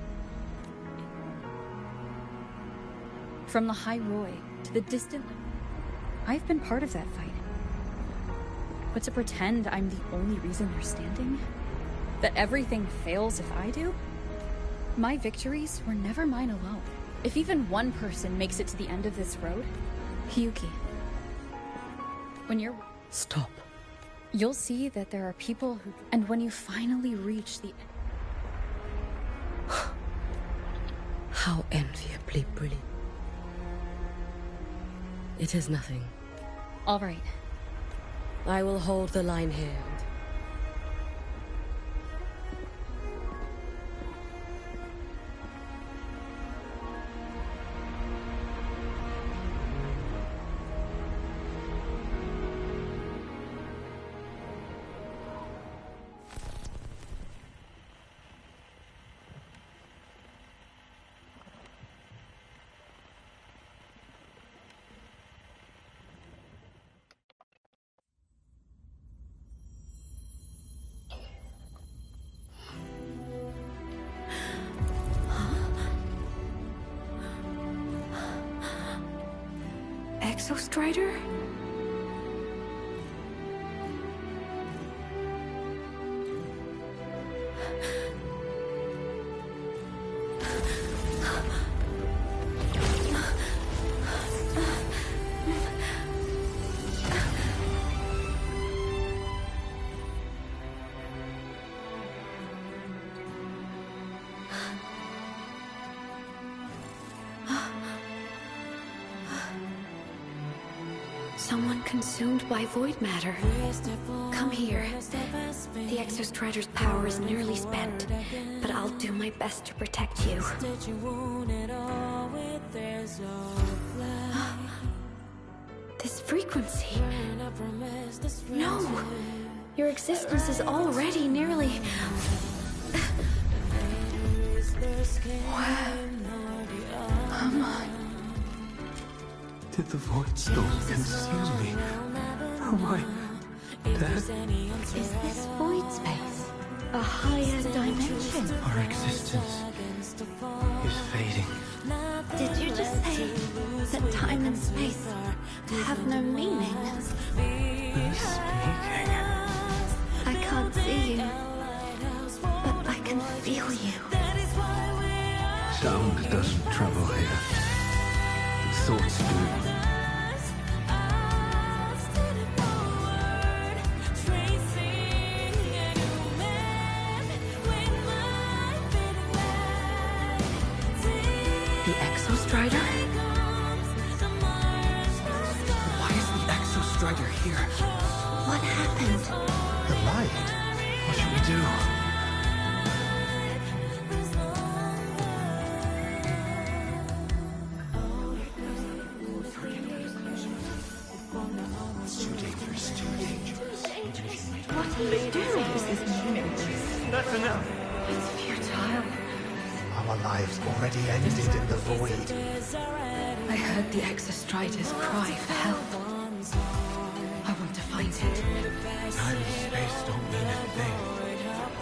From the High Roy, to the distant... I've been part of that fight. But to pretend I'm the only reason they're standing? That everything fails if I do? My victories were never mine alone. If even one person makes it to the end of this road... Hyuki. When you're... Stop. You'll see that there are people who... And when you finally reach the... How enviably brilliant. It is nothing. All right. I will hold the line here. Exostrider? Someone consumed by void matter. Come here. The Exostrider's power is nearly spent, but I'll do my best to protect you. This frequency. No! Your existence is already nearly... Come on. Did the Void Storm consume me? Am I dead? Is this void space a higher dimension? Our existence is fading. Did you just say that time and space have no meaning? Who's speaking? I can't see you, but I can feel you. Sound doesn't travel here. Thoughts do. The Exostrider? Why is the Exostrider here? What happened? The light. What should we do? What are you doing? This is meaningless. Not enough. It's futile. Our lives already ended in the void. I heard the Exostrider's cry for help. I want to find it. Time and space don't mean a thing.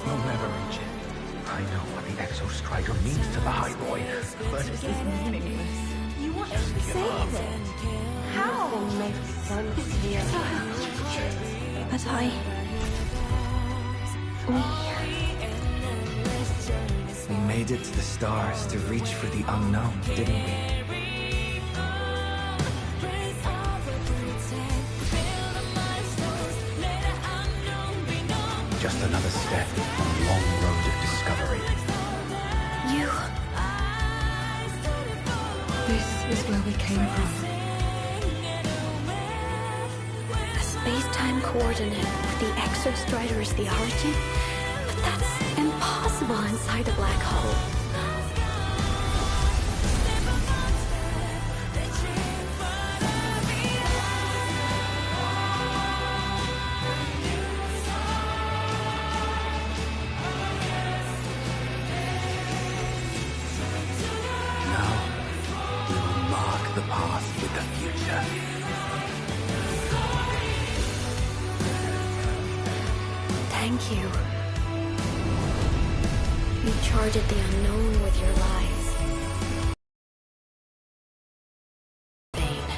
We'll never reach it. I know what the Exostrider means to the High Boy, but This is meaningless. You want to save it? How? My son is here. But we made it to the stars to reach for the unknown, didn't we? Just another step on a long road of discovery. You... This is where we came from. A space-time coordinate with the Exostrider as the origin? But that's impossible inside a black hole. The path with the future. Thank you. You charted the unknown with your lies. Vain.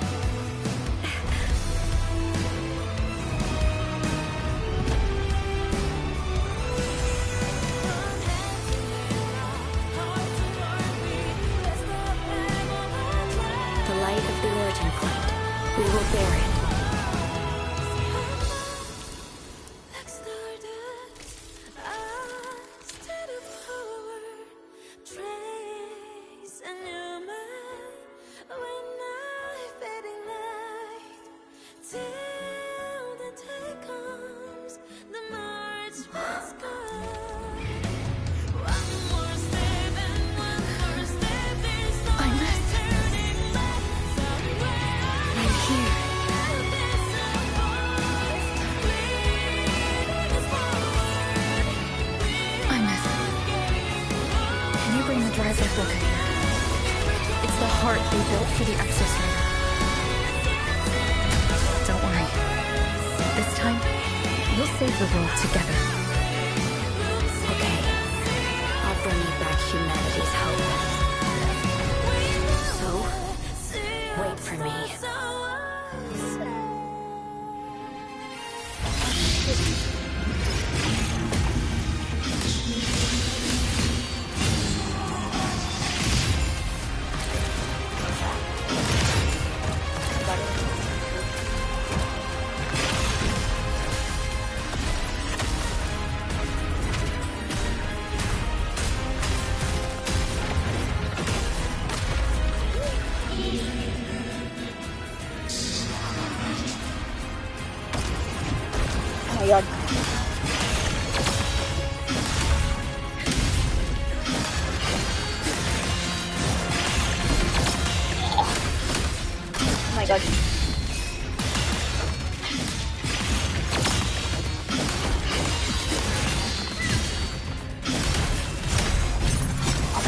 part they built for the Exostrider. Don't worry. This time, we'll save the world together. Okay. I'll bring you back humanity's hope. So, wait for me. Oh my god. Oh my god. Oh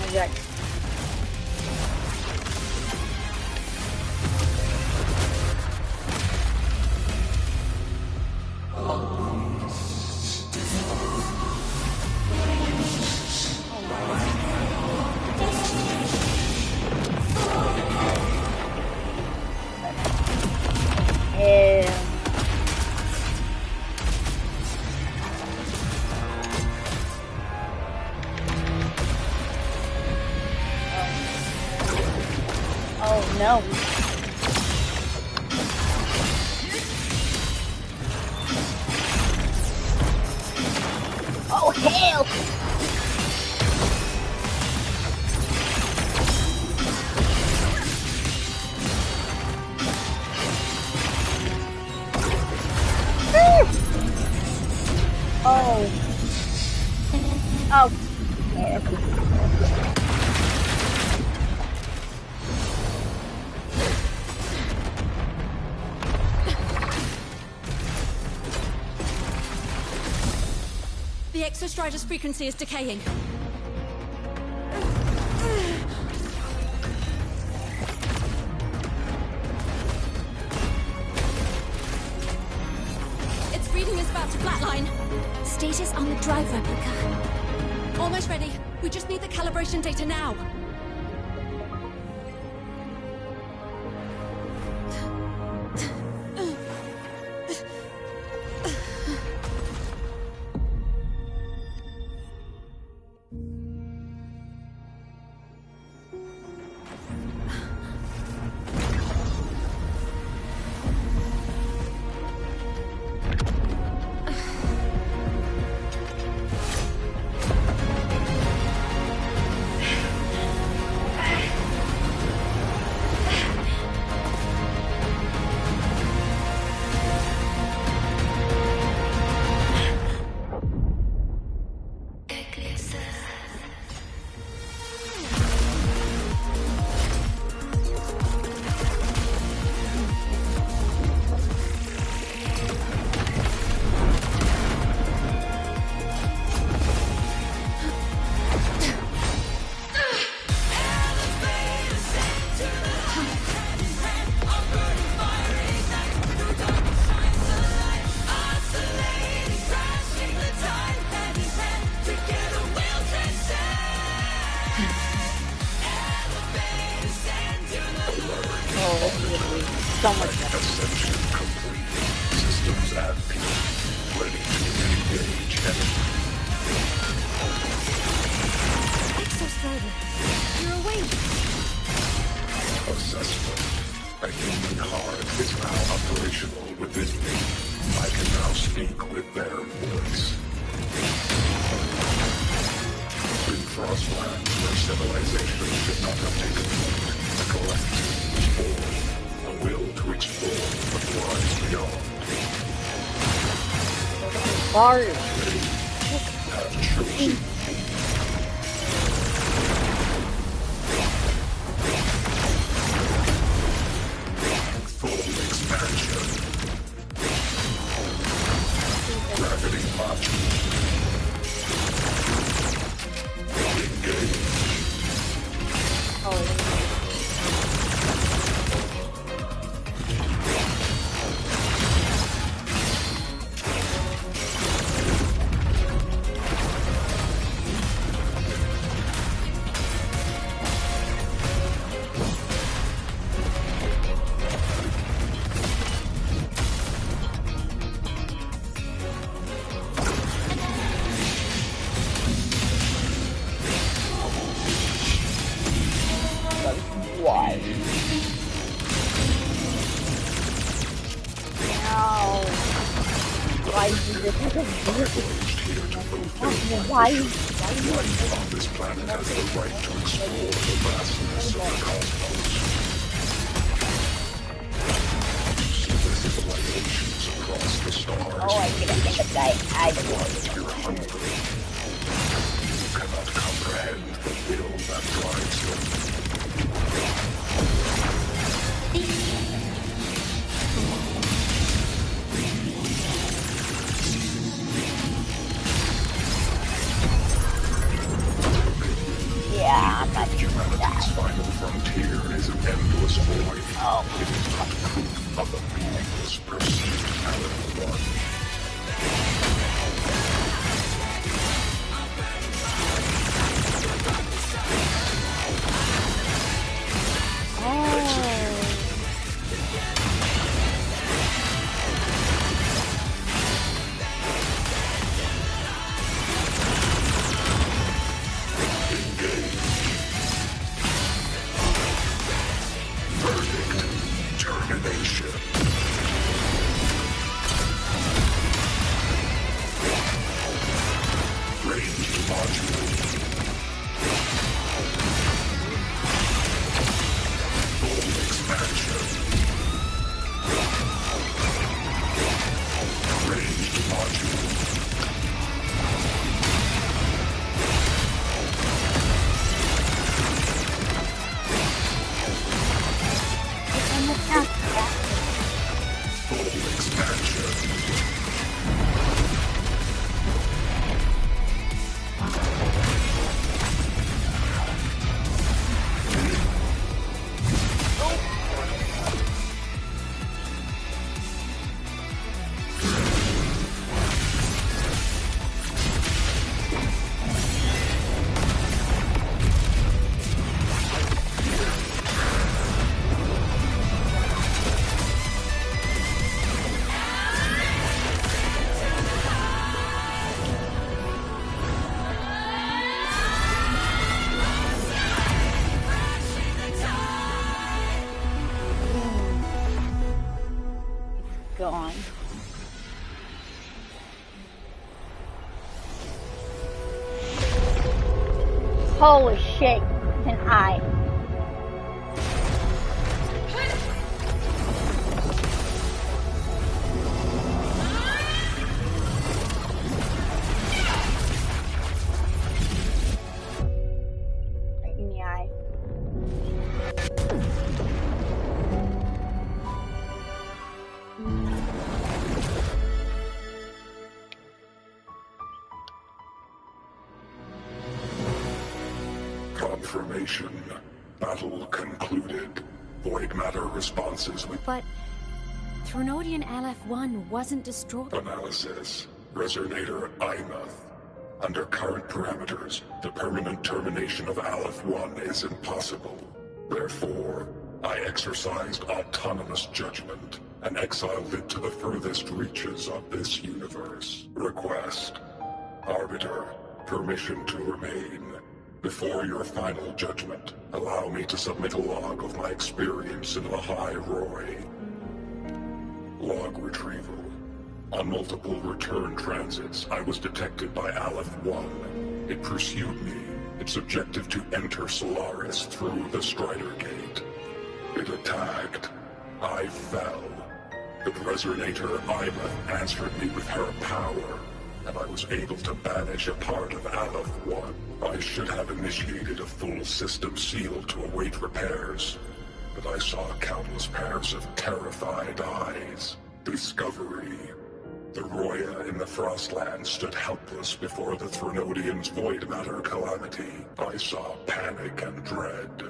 my god. Oh no. Oh hell! Oh. Oh. Yeah. The Exostrider's frequency is decaying. Its reading is about to flatline. Status on the drive replica. Almost ready. We just need the calibration data now. So much better. Ascension complete. Systems at peak. Ready to engage enemy. Exostrider, you're awake. Assessment. A human heart is now operational within me. I can now speak with their voice. In Frostland, where civilization did not have taken root, the collective was born. Bars. Full expansion. Gravity module. Engage. Why? No. Why is this why Life on this planet has the right to explore the vastness of the cosmos. Civilizations across the stars. Oh, I get it. I Your hunger. You cannot comprehend the will that drives them. Yeah, I'm not Humanity's final frontier is an endless void. It is not proof of the meaningless pursuit Aleph One. Termination. Ranged module. Full expansion. Ranged module. Full expansion. Gone. Holy shit, can I? Right in the eye. Confirmation. Battle concluded. Void matter responses with But Threnodian Aleph 1 wasn't destroyed. analysis. Resonator Imuth. Under current parameters, the permanent termination of Aleph 1 is impossible. Therefore, I exercised autonomous judgment and exiled it to the furthest reaches of this universe. Request. Arbiter, permission to remain. Before your final judgment, allow me to submit a log of my experience in the High Roy. Log retrieval. On multiple return transits, I was detected by Aleph 1. It pursued me, its objective to enter Solaris through the Strider Gate. It attacked. I fell. The Resonator Imuth answered me with her power. and I was able to banish a part of Aleph 1. I should have initiated a full system seal to await repairs, but I saw countless pairs of terrified eyes. Discovery. The Roya in the Frostland stood helpless before the Threnodians' void matter calamity. I saw panic and dread.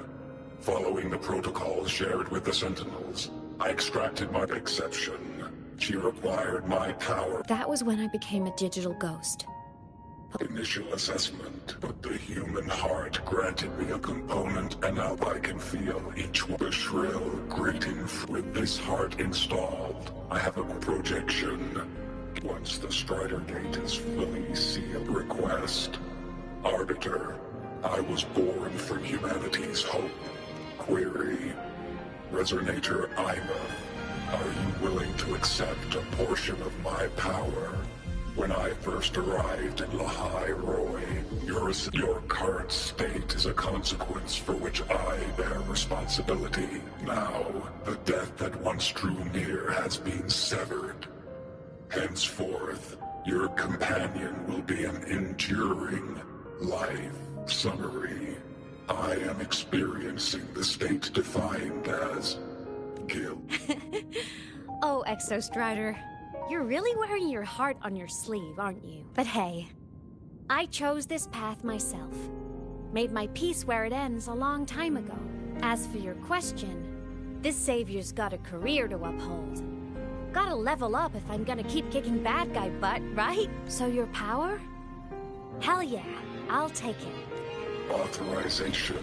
Following the protocols shared with the Sentinels, I extracted my exception. She required my power. That was when I became a digital ghost. Initial assessment, but the human heart granted me a component, and now I can feel each one. The shrill greeting. With this heart installed, I have a projection. Once the Strider Gate is fully sealed. Request. Arbiter, I was born from humanity's hope. Query. Resonator Ima, are you willing to accept a portion of my power? When I first arrived in Lahai Roy, your current state is a consequence for which I bear responsibility. Now, the death that once drew near has been severed. Henceforth, your companion will be an enduring life. Summary. I am experiencing the state defined as guilt. Oh, Exostrider. You're really wearing your heart on your sleeve, aren't you? But hey, I chose this path myself. Made my peace where it ends a long time ago. As for your question, this savior's got a career to uphold. Gotta level up if I'm gonna keep kicking bad guy butt, right? So your power? Hell yeah, I'll take it. Authorization.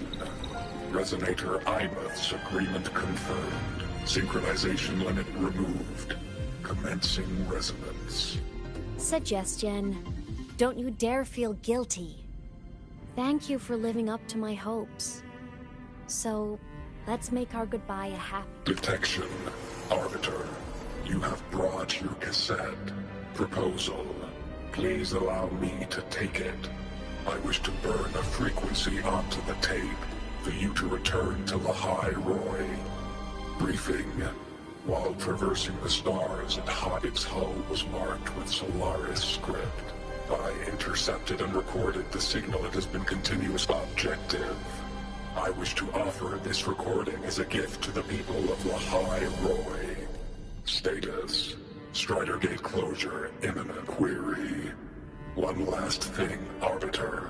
Resonator Imath's agreement confirmed. Synchronization limit removed. Commencing resonance. Suggestion. Don't you dare feel guilty. Thank you for living up to my hopes. So, let's make our goodbye a happy... Detection. Arbiter, you have brought your cassette. Proposal. Please allow me to take it. I wish to burn a frequency onto the tape for you to return to Lahai Roy. Briefing. While traversing the stars at its hull was marked with Solaris script. I intercepted and recorded the signal. It has been continuous. Objective. I wish to offer this recording as a gift to the people of Lahai Roy. Status. Strider Gate closure imminent. Query. One last thing, Arbiter.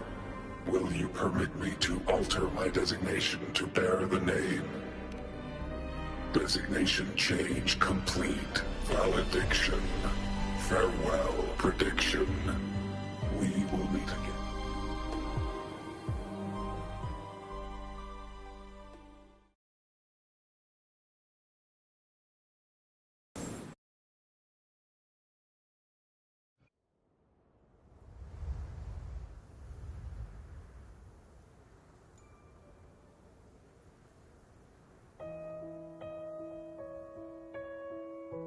Will you permit me to alter my designation to bear the name? Designation change complete. Valediction. Farewell. Prediction. We will meet again.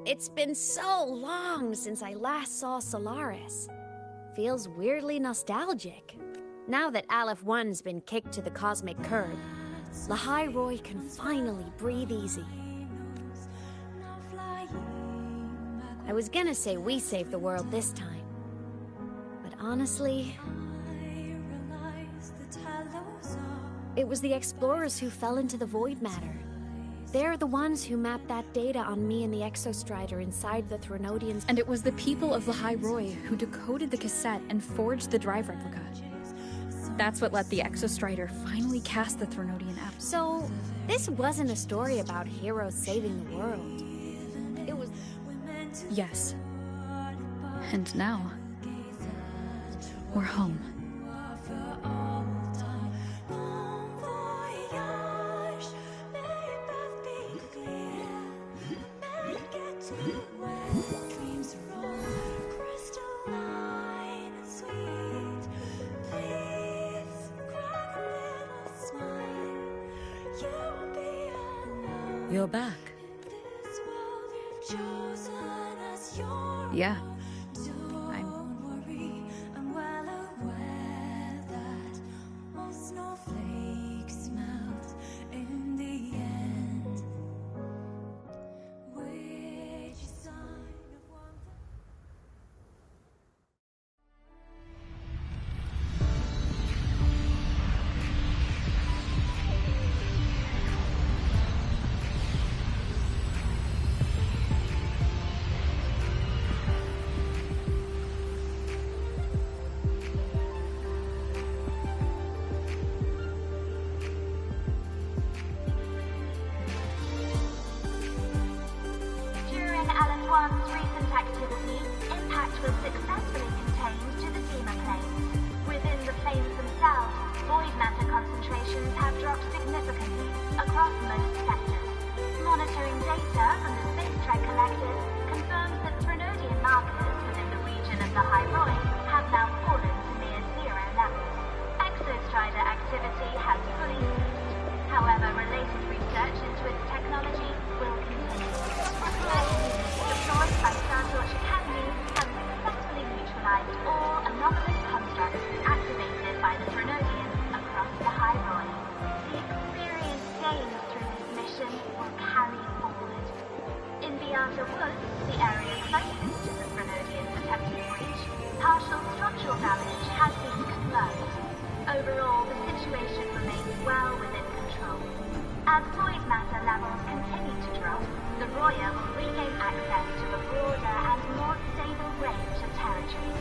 It's been so long since I last saw Solaris. Feels weirdly nostalgic. Now that Aleph 1's been kicked to the cosmic curb, Lahai Roy can finally breathe easy. I was gonna say we saved the world this time. But honestly... it was the explorers who fell into the void matter. They're the ones who mapped that data on me and the Exostrider inside the Threnodians. And it was the people of Lahai Roy who decoded the cassette and forged the drive replica. That's what let the Exostrider finally cast the Threnodian app. So, this wasn't a story about heroes saving the world. It was... Yes. And now, we're home. You're back. Yeah. One's recent activity, impact was successfully contained to the Zima planes. Within the planes themselves, void matter concentrations have dropped significantly across most sectors. Monitoring data from the space track collected confirms that Threnodian markers within the region of the High Void have now fallen to near zero levels. Exostrider activity has fully ceased. However, related research into its technology will continue. Research units deployed by Startorch Academy have successfully neutralized all anomalous constructs activated by the Threnodians across the High Void. The experience gained through this mission will carry forward. In Beata Woods, the area closest to the Threnodians' attempted breach, partial structural damage has been confirmed. Overall, the situation remains well within control. As void matter levels continue to drop, the Roya will regain access to a broader and more stable range of territory.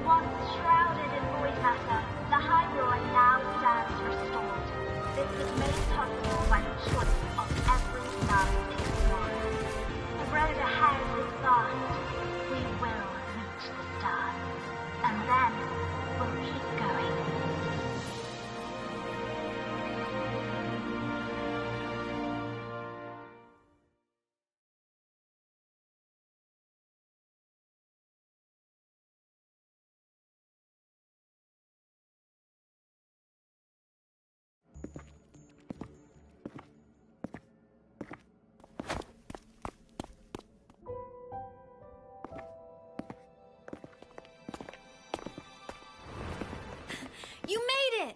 Once shrouded in void matter, the High Roy now stands restored. This was made possible by the choice of every last explorer. The road ahead is vast. We will reach the stars. And then we'll keep going. You made it!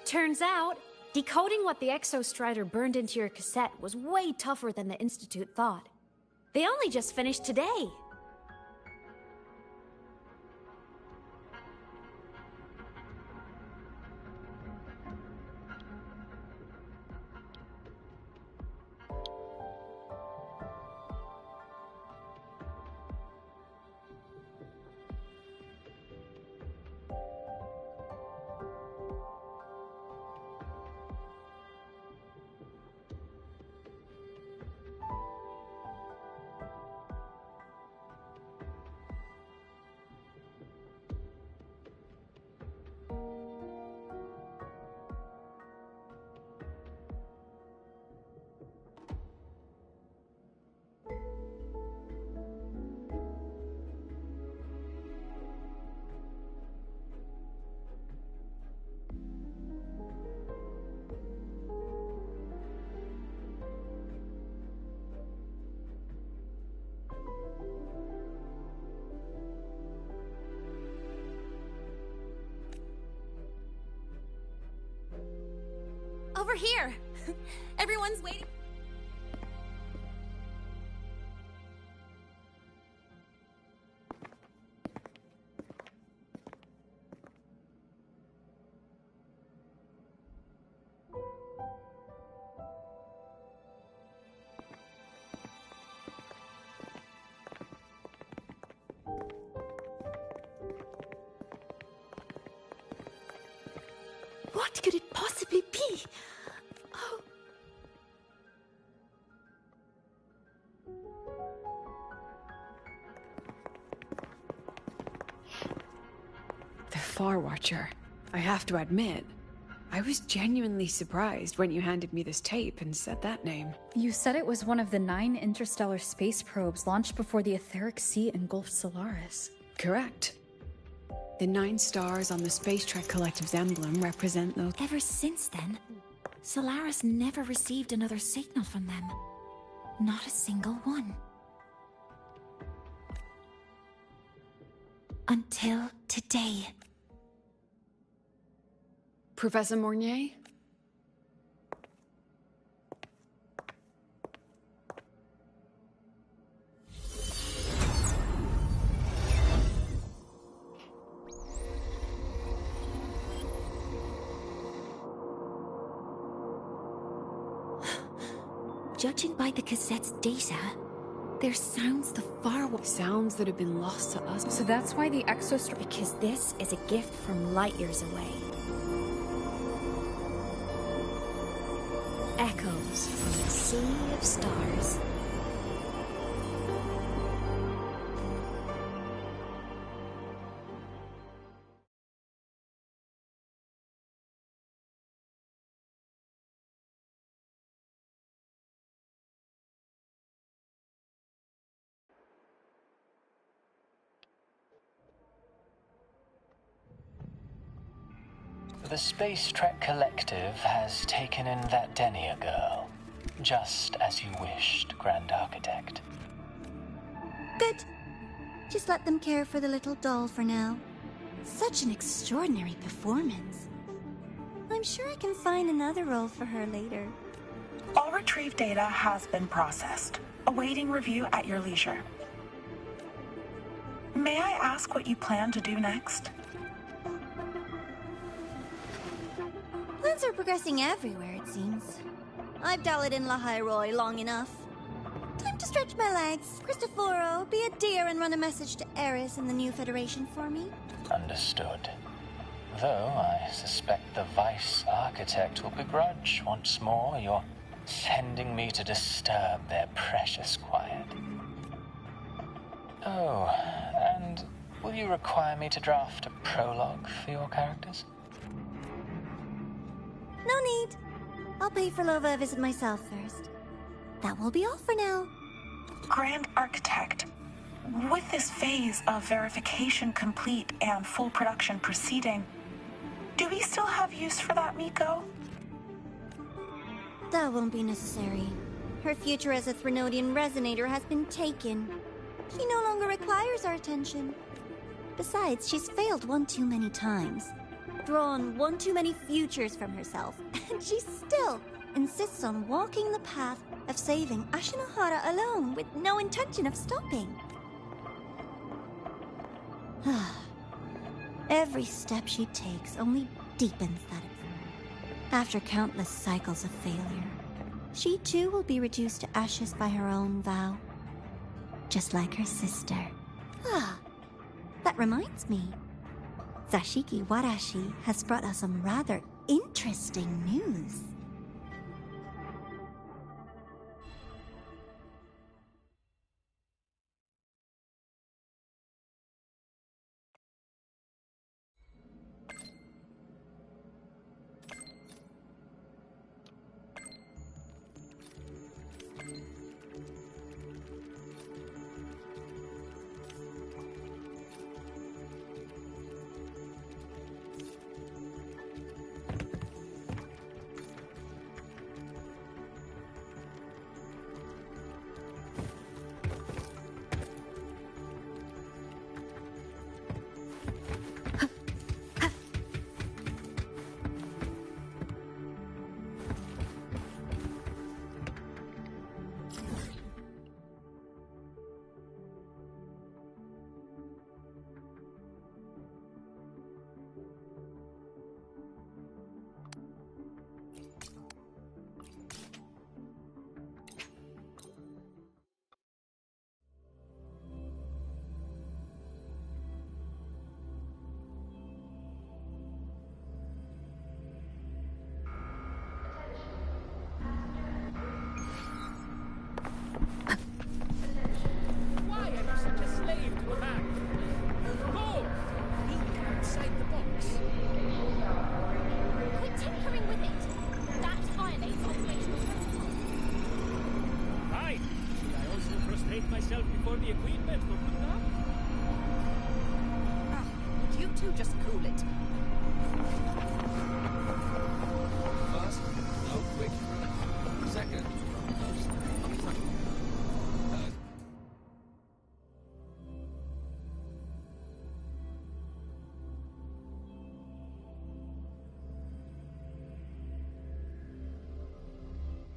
Turns out, decoding what the Exostrider burned into your cassette was way tougher than the Institute thought. They only just finished today. Over here! Everyone's waiting. What could it possibly be? Oh. The Far Watcher. I have to admit, I was genuinely surprised when you handed me this tape and said that name. You said it was one of the 9 interstellar space probes launched before the etheric sea engulfed Solaris. Correct. The 9 stars on the Space Trek Collective's emblem represent those. Ever since then, Solaris never received another signal from them. Not a single one. Until today. Professor Mornier? Judging by the cassette's data, There's sounds the far away. Sounds that have been lost to us. So that's why the exostructure... Because this is a gift from light years away. Echoes from a sea of stars. The Space Trek Collective has taken in that Denia girl, just as you wished, Grand Architect. Good. Just let them care for the little doll for now. Such an extraordinary performance. I'm sure I can find another role for her later. All retrieved data has been processed, awaiting review at your leisure. May I ask what you plan to do next? Plans are progressing everywhere, it seems. I've dallied in La Roy long enough. Time to stretch my legs. Cristoforo, be a dear and run a message to Eris and the new Federation for me. Understood. Though I suspect the Vice Architect will begrudge once more your sending me to disturb their precious quiet. Oh, and will you require me to draft a prologue for your characters? No need. I'll pay for Lova a visit myself first. That will be all for now. Grand Architect, with this phase of verification complete and full production proceeding, do we still have use for that Miko? That won't be necessary. Her future as a Threnodian resonator has been taken. She no longer requires our attention. Besides, she's failed one too many times. Drawn one too many futures from herself, and she still insists on walking the path of saving Ashinohara alone with no intention of stopping. Every step she takes only deepens that. After countless cycles of failure, she too will be reduced to ashes by her own vow. Just like her sister. That reminds me. Zashiki Warashi has brought us some rather interesting news.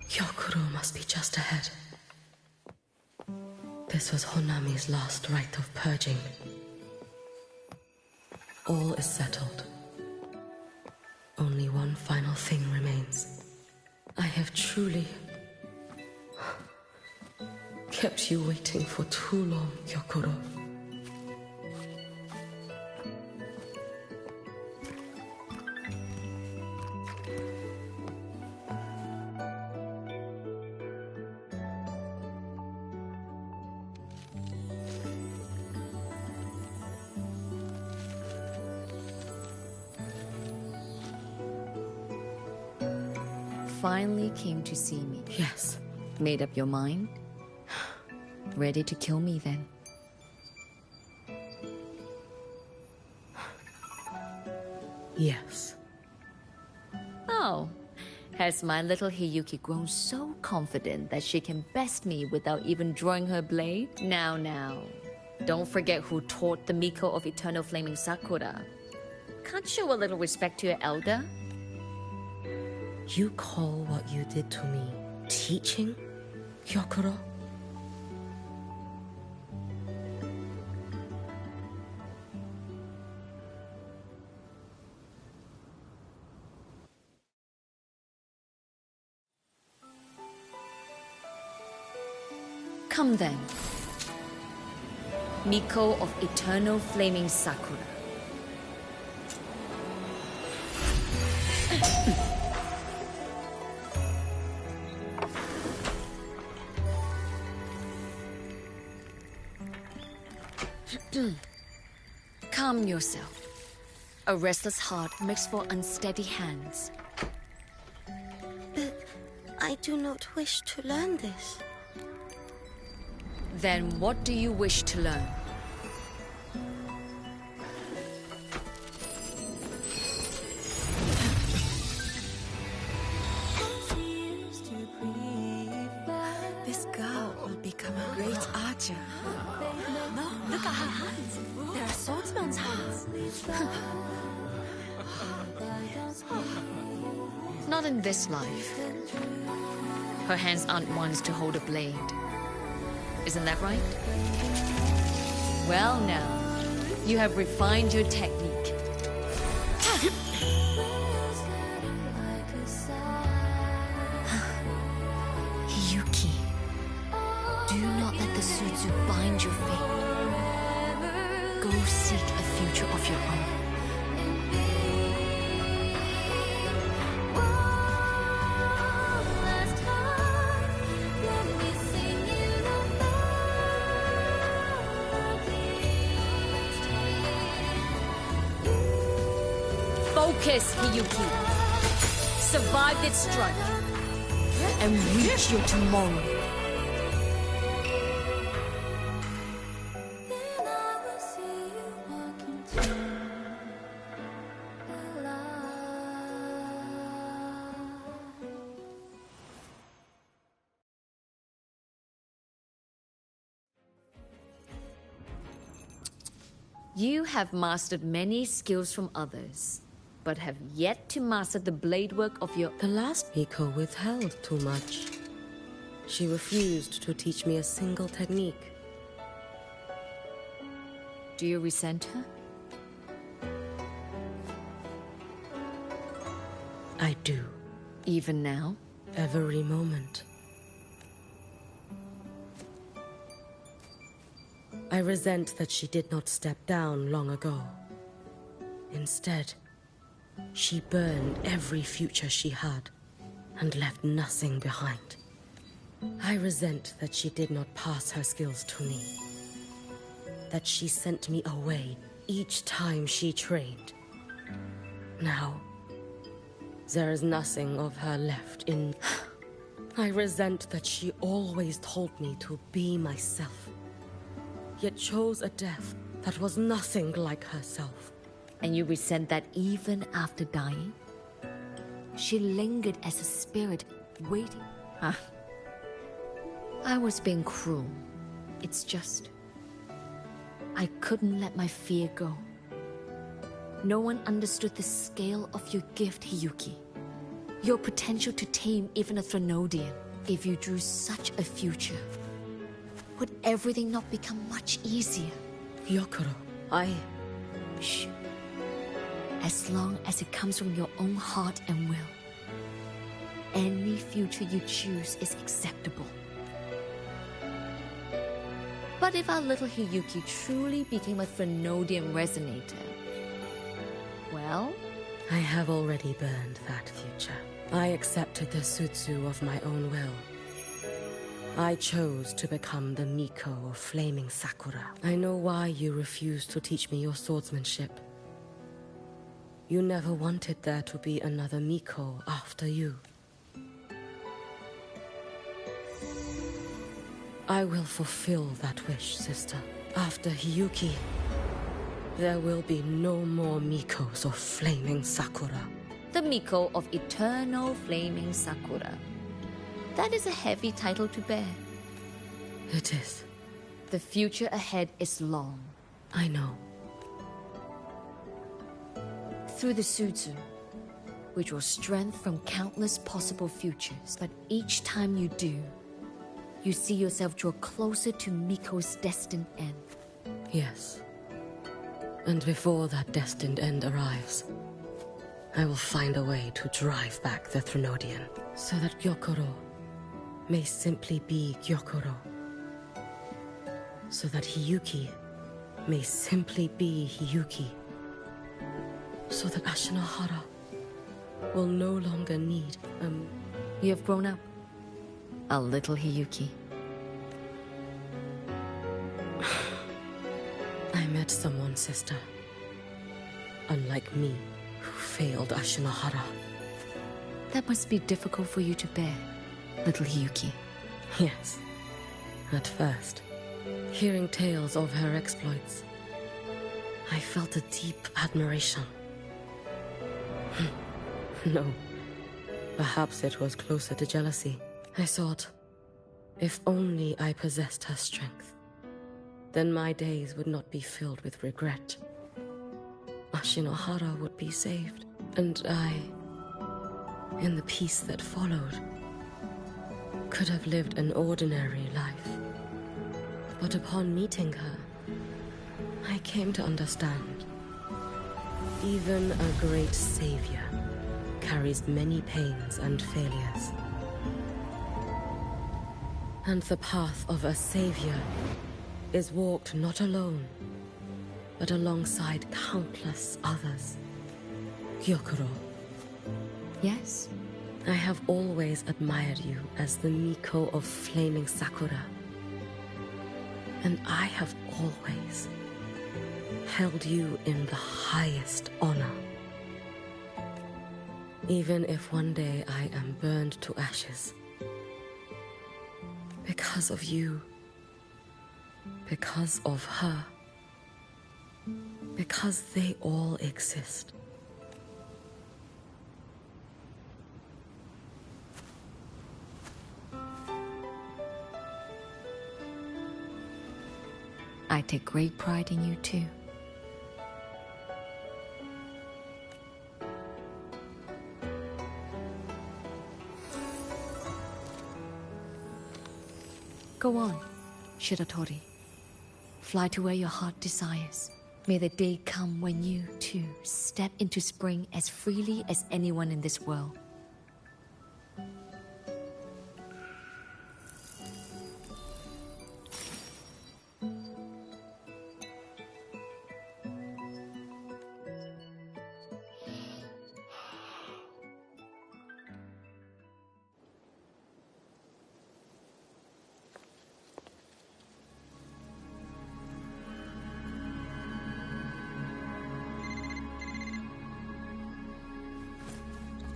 Hyokuro must be just ahead. This was Honami's last rite of purging. All is settled. Only one final thing remains. I have truly kept you waiting for too long, Gyokuro. Finally came to see me. Yes. Made up your mind? Ready to kill me then? Yes. Oh, has my little Hiyuki grown so confident that she can best me without even drawing her blade? Now. Don't forget who taught the Miko of Eternal Flaming Sakura. Can't show a little respect to your elder? You call what you did to me teaching, Gyokuro? Come then. Miko of Eternal Flaming Sakura. Calm yourself. A restless heart makes for unsteady hands. But I do not wish to learn this. Then what do you wish to learn? This girl will become a great archer. No, look at her hands. There are swordsman's hands. Not in this life. Her hands aren't ones to hold a blade. Isn't that right? Well now, you have refined your technique. Hiyuki, do not let the Suzu bind your fate. Go seek a future of your own. Focus, Hiyuki. Survive this strike and reach your tomorrow. You have mastered many skills from others, but have yet to master the blade work of your... The last Miko withheld too much. She refused to teach me a single technique. Do you resent her? I do. Even now? Every moment. I resent that she did not step down long ago. Instead, she burned every future she had and left nothing behind. I resent that she did not pass her skills to me. That she sent me away each time she trained. Now, there is nothing of her left in... I resent that she always told me to be myself, yet chose a death that was nothing like herself. And you resent that even after dying? She lingered as a spirit, waiting. I was being cruel. It's just... I couldn't let my fear go. No one understood the scale of your gift, Hiyuki. Your potential to tame even a Threnodian. If you drew such a future, would everything not become much easier? Gyokuro, Shh. As long as it comes from your own heart and will, any future you choose is acceptable. What if our little Hiyuki truly became a Threnodian resonator? Well, I have already burned that future. I accepted the Sutsu of my own will. I chose to become the Miko of Flaming Sakura. I know why you refused to teach me your swordsmanship. You never wanted there to be another Miko after you. I will fulfill that wish, sister. After Hiyuki, there will be no more Mikos of Flaming Sakura. the Miko of Eternal Flaming Sakura. That is a heavy title to bear. It is. The future ahead is long. I know. Through the Sutsu, we draw strength from countless possible futures, but each time you do, you see yourself draw closer to Miko's destined end. Yes. And before that destined end arrives, I will find a way to drive back the Threnodian, so that Gyokuro may simply be Gyokuro. So that Hiyuki may simply be Hiyuki. So that Ashinohara will no longer need, You have grown up. A little Hiyuki. I met someone, sister. Unlike me, who failed Ashinohara. That must be difficult for you to bear, little Hiyuki. Yes. At first, hearing tales of her exploits, I felt a deep admiration. No. Perhaps it was closer to jealousy. I thought, if only I possessed her strength, then my days would not be filled with regret. Ashinohara would be saved, and I, in the peace that followed, could have lived an ordinary life. But upon meeting her, I came to understand. Even a great savior carries many pains and failures. And the path of a savior is walked not alone, but alongside countless others. Gyokuro. Yes? I have always admired you as the Miko of Flaming Sakura. And I have always held you in the highest honor. Even if one day I am burned to ashes. Because of you. Because of her. Because they all exist. I take great pride in you too. Go on, Shiratori. Fly to where your heart desires. May the day come when you, too, step into spring as freely as anyone in this world.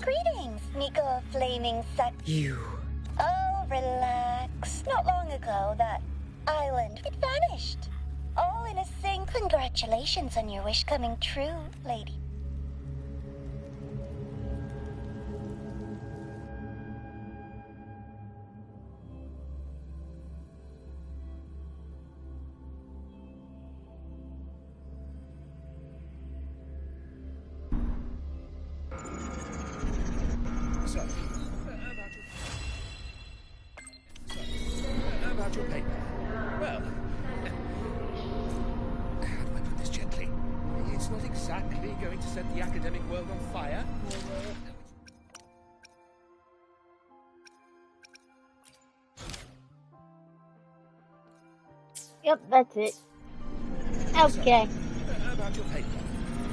Greetings, Miko of Flaming You. Oh, relax. Not long ago, that island, it vanished. All in a sing. Congratulations on your wish coming true, lady. About your paper. Well, how do I put this gently? It's not exactly going to set the academic world on fire. Yep, that's it. Okay. So, about your paper.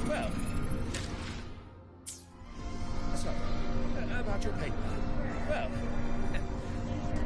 Well... So, about your paper. Well...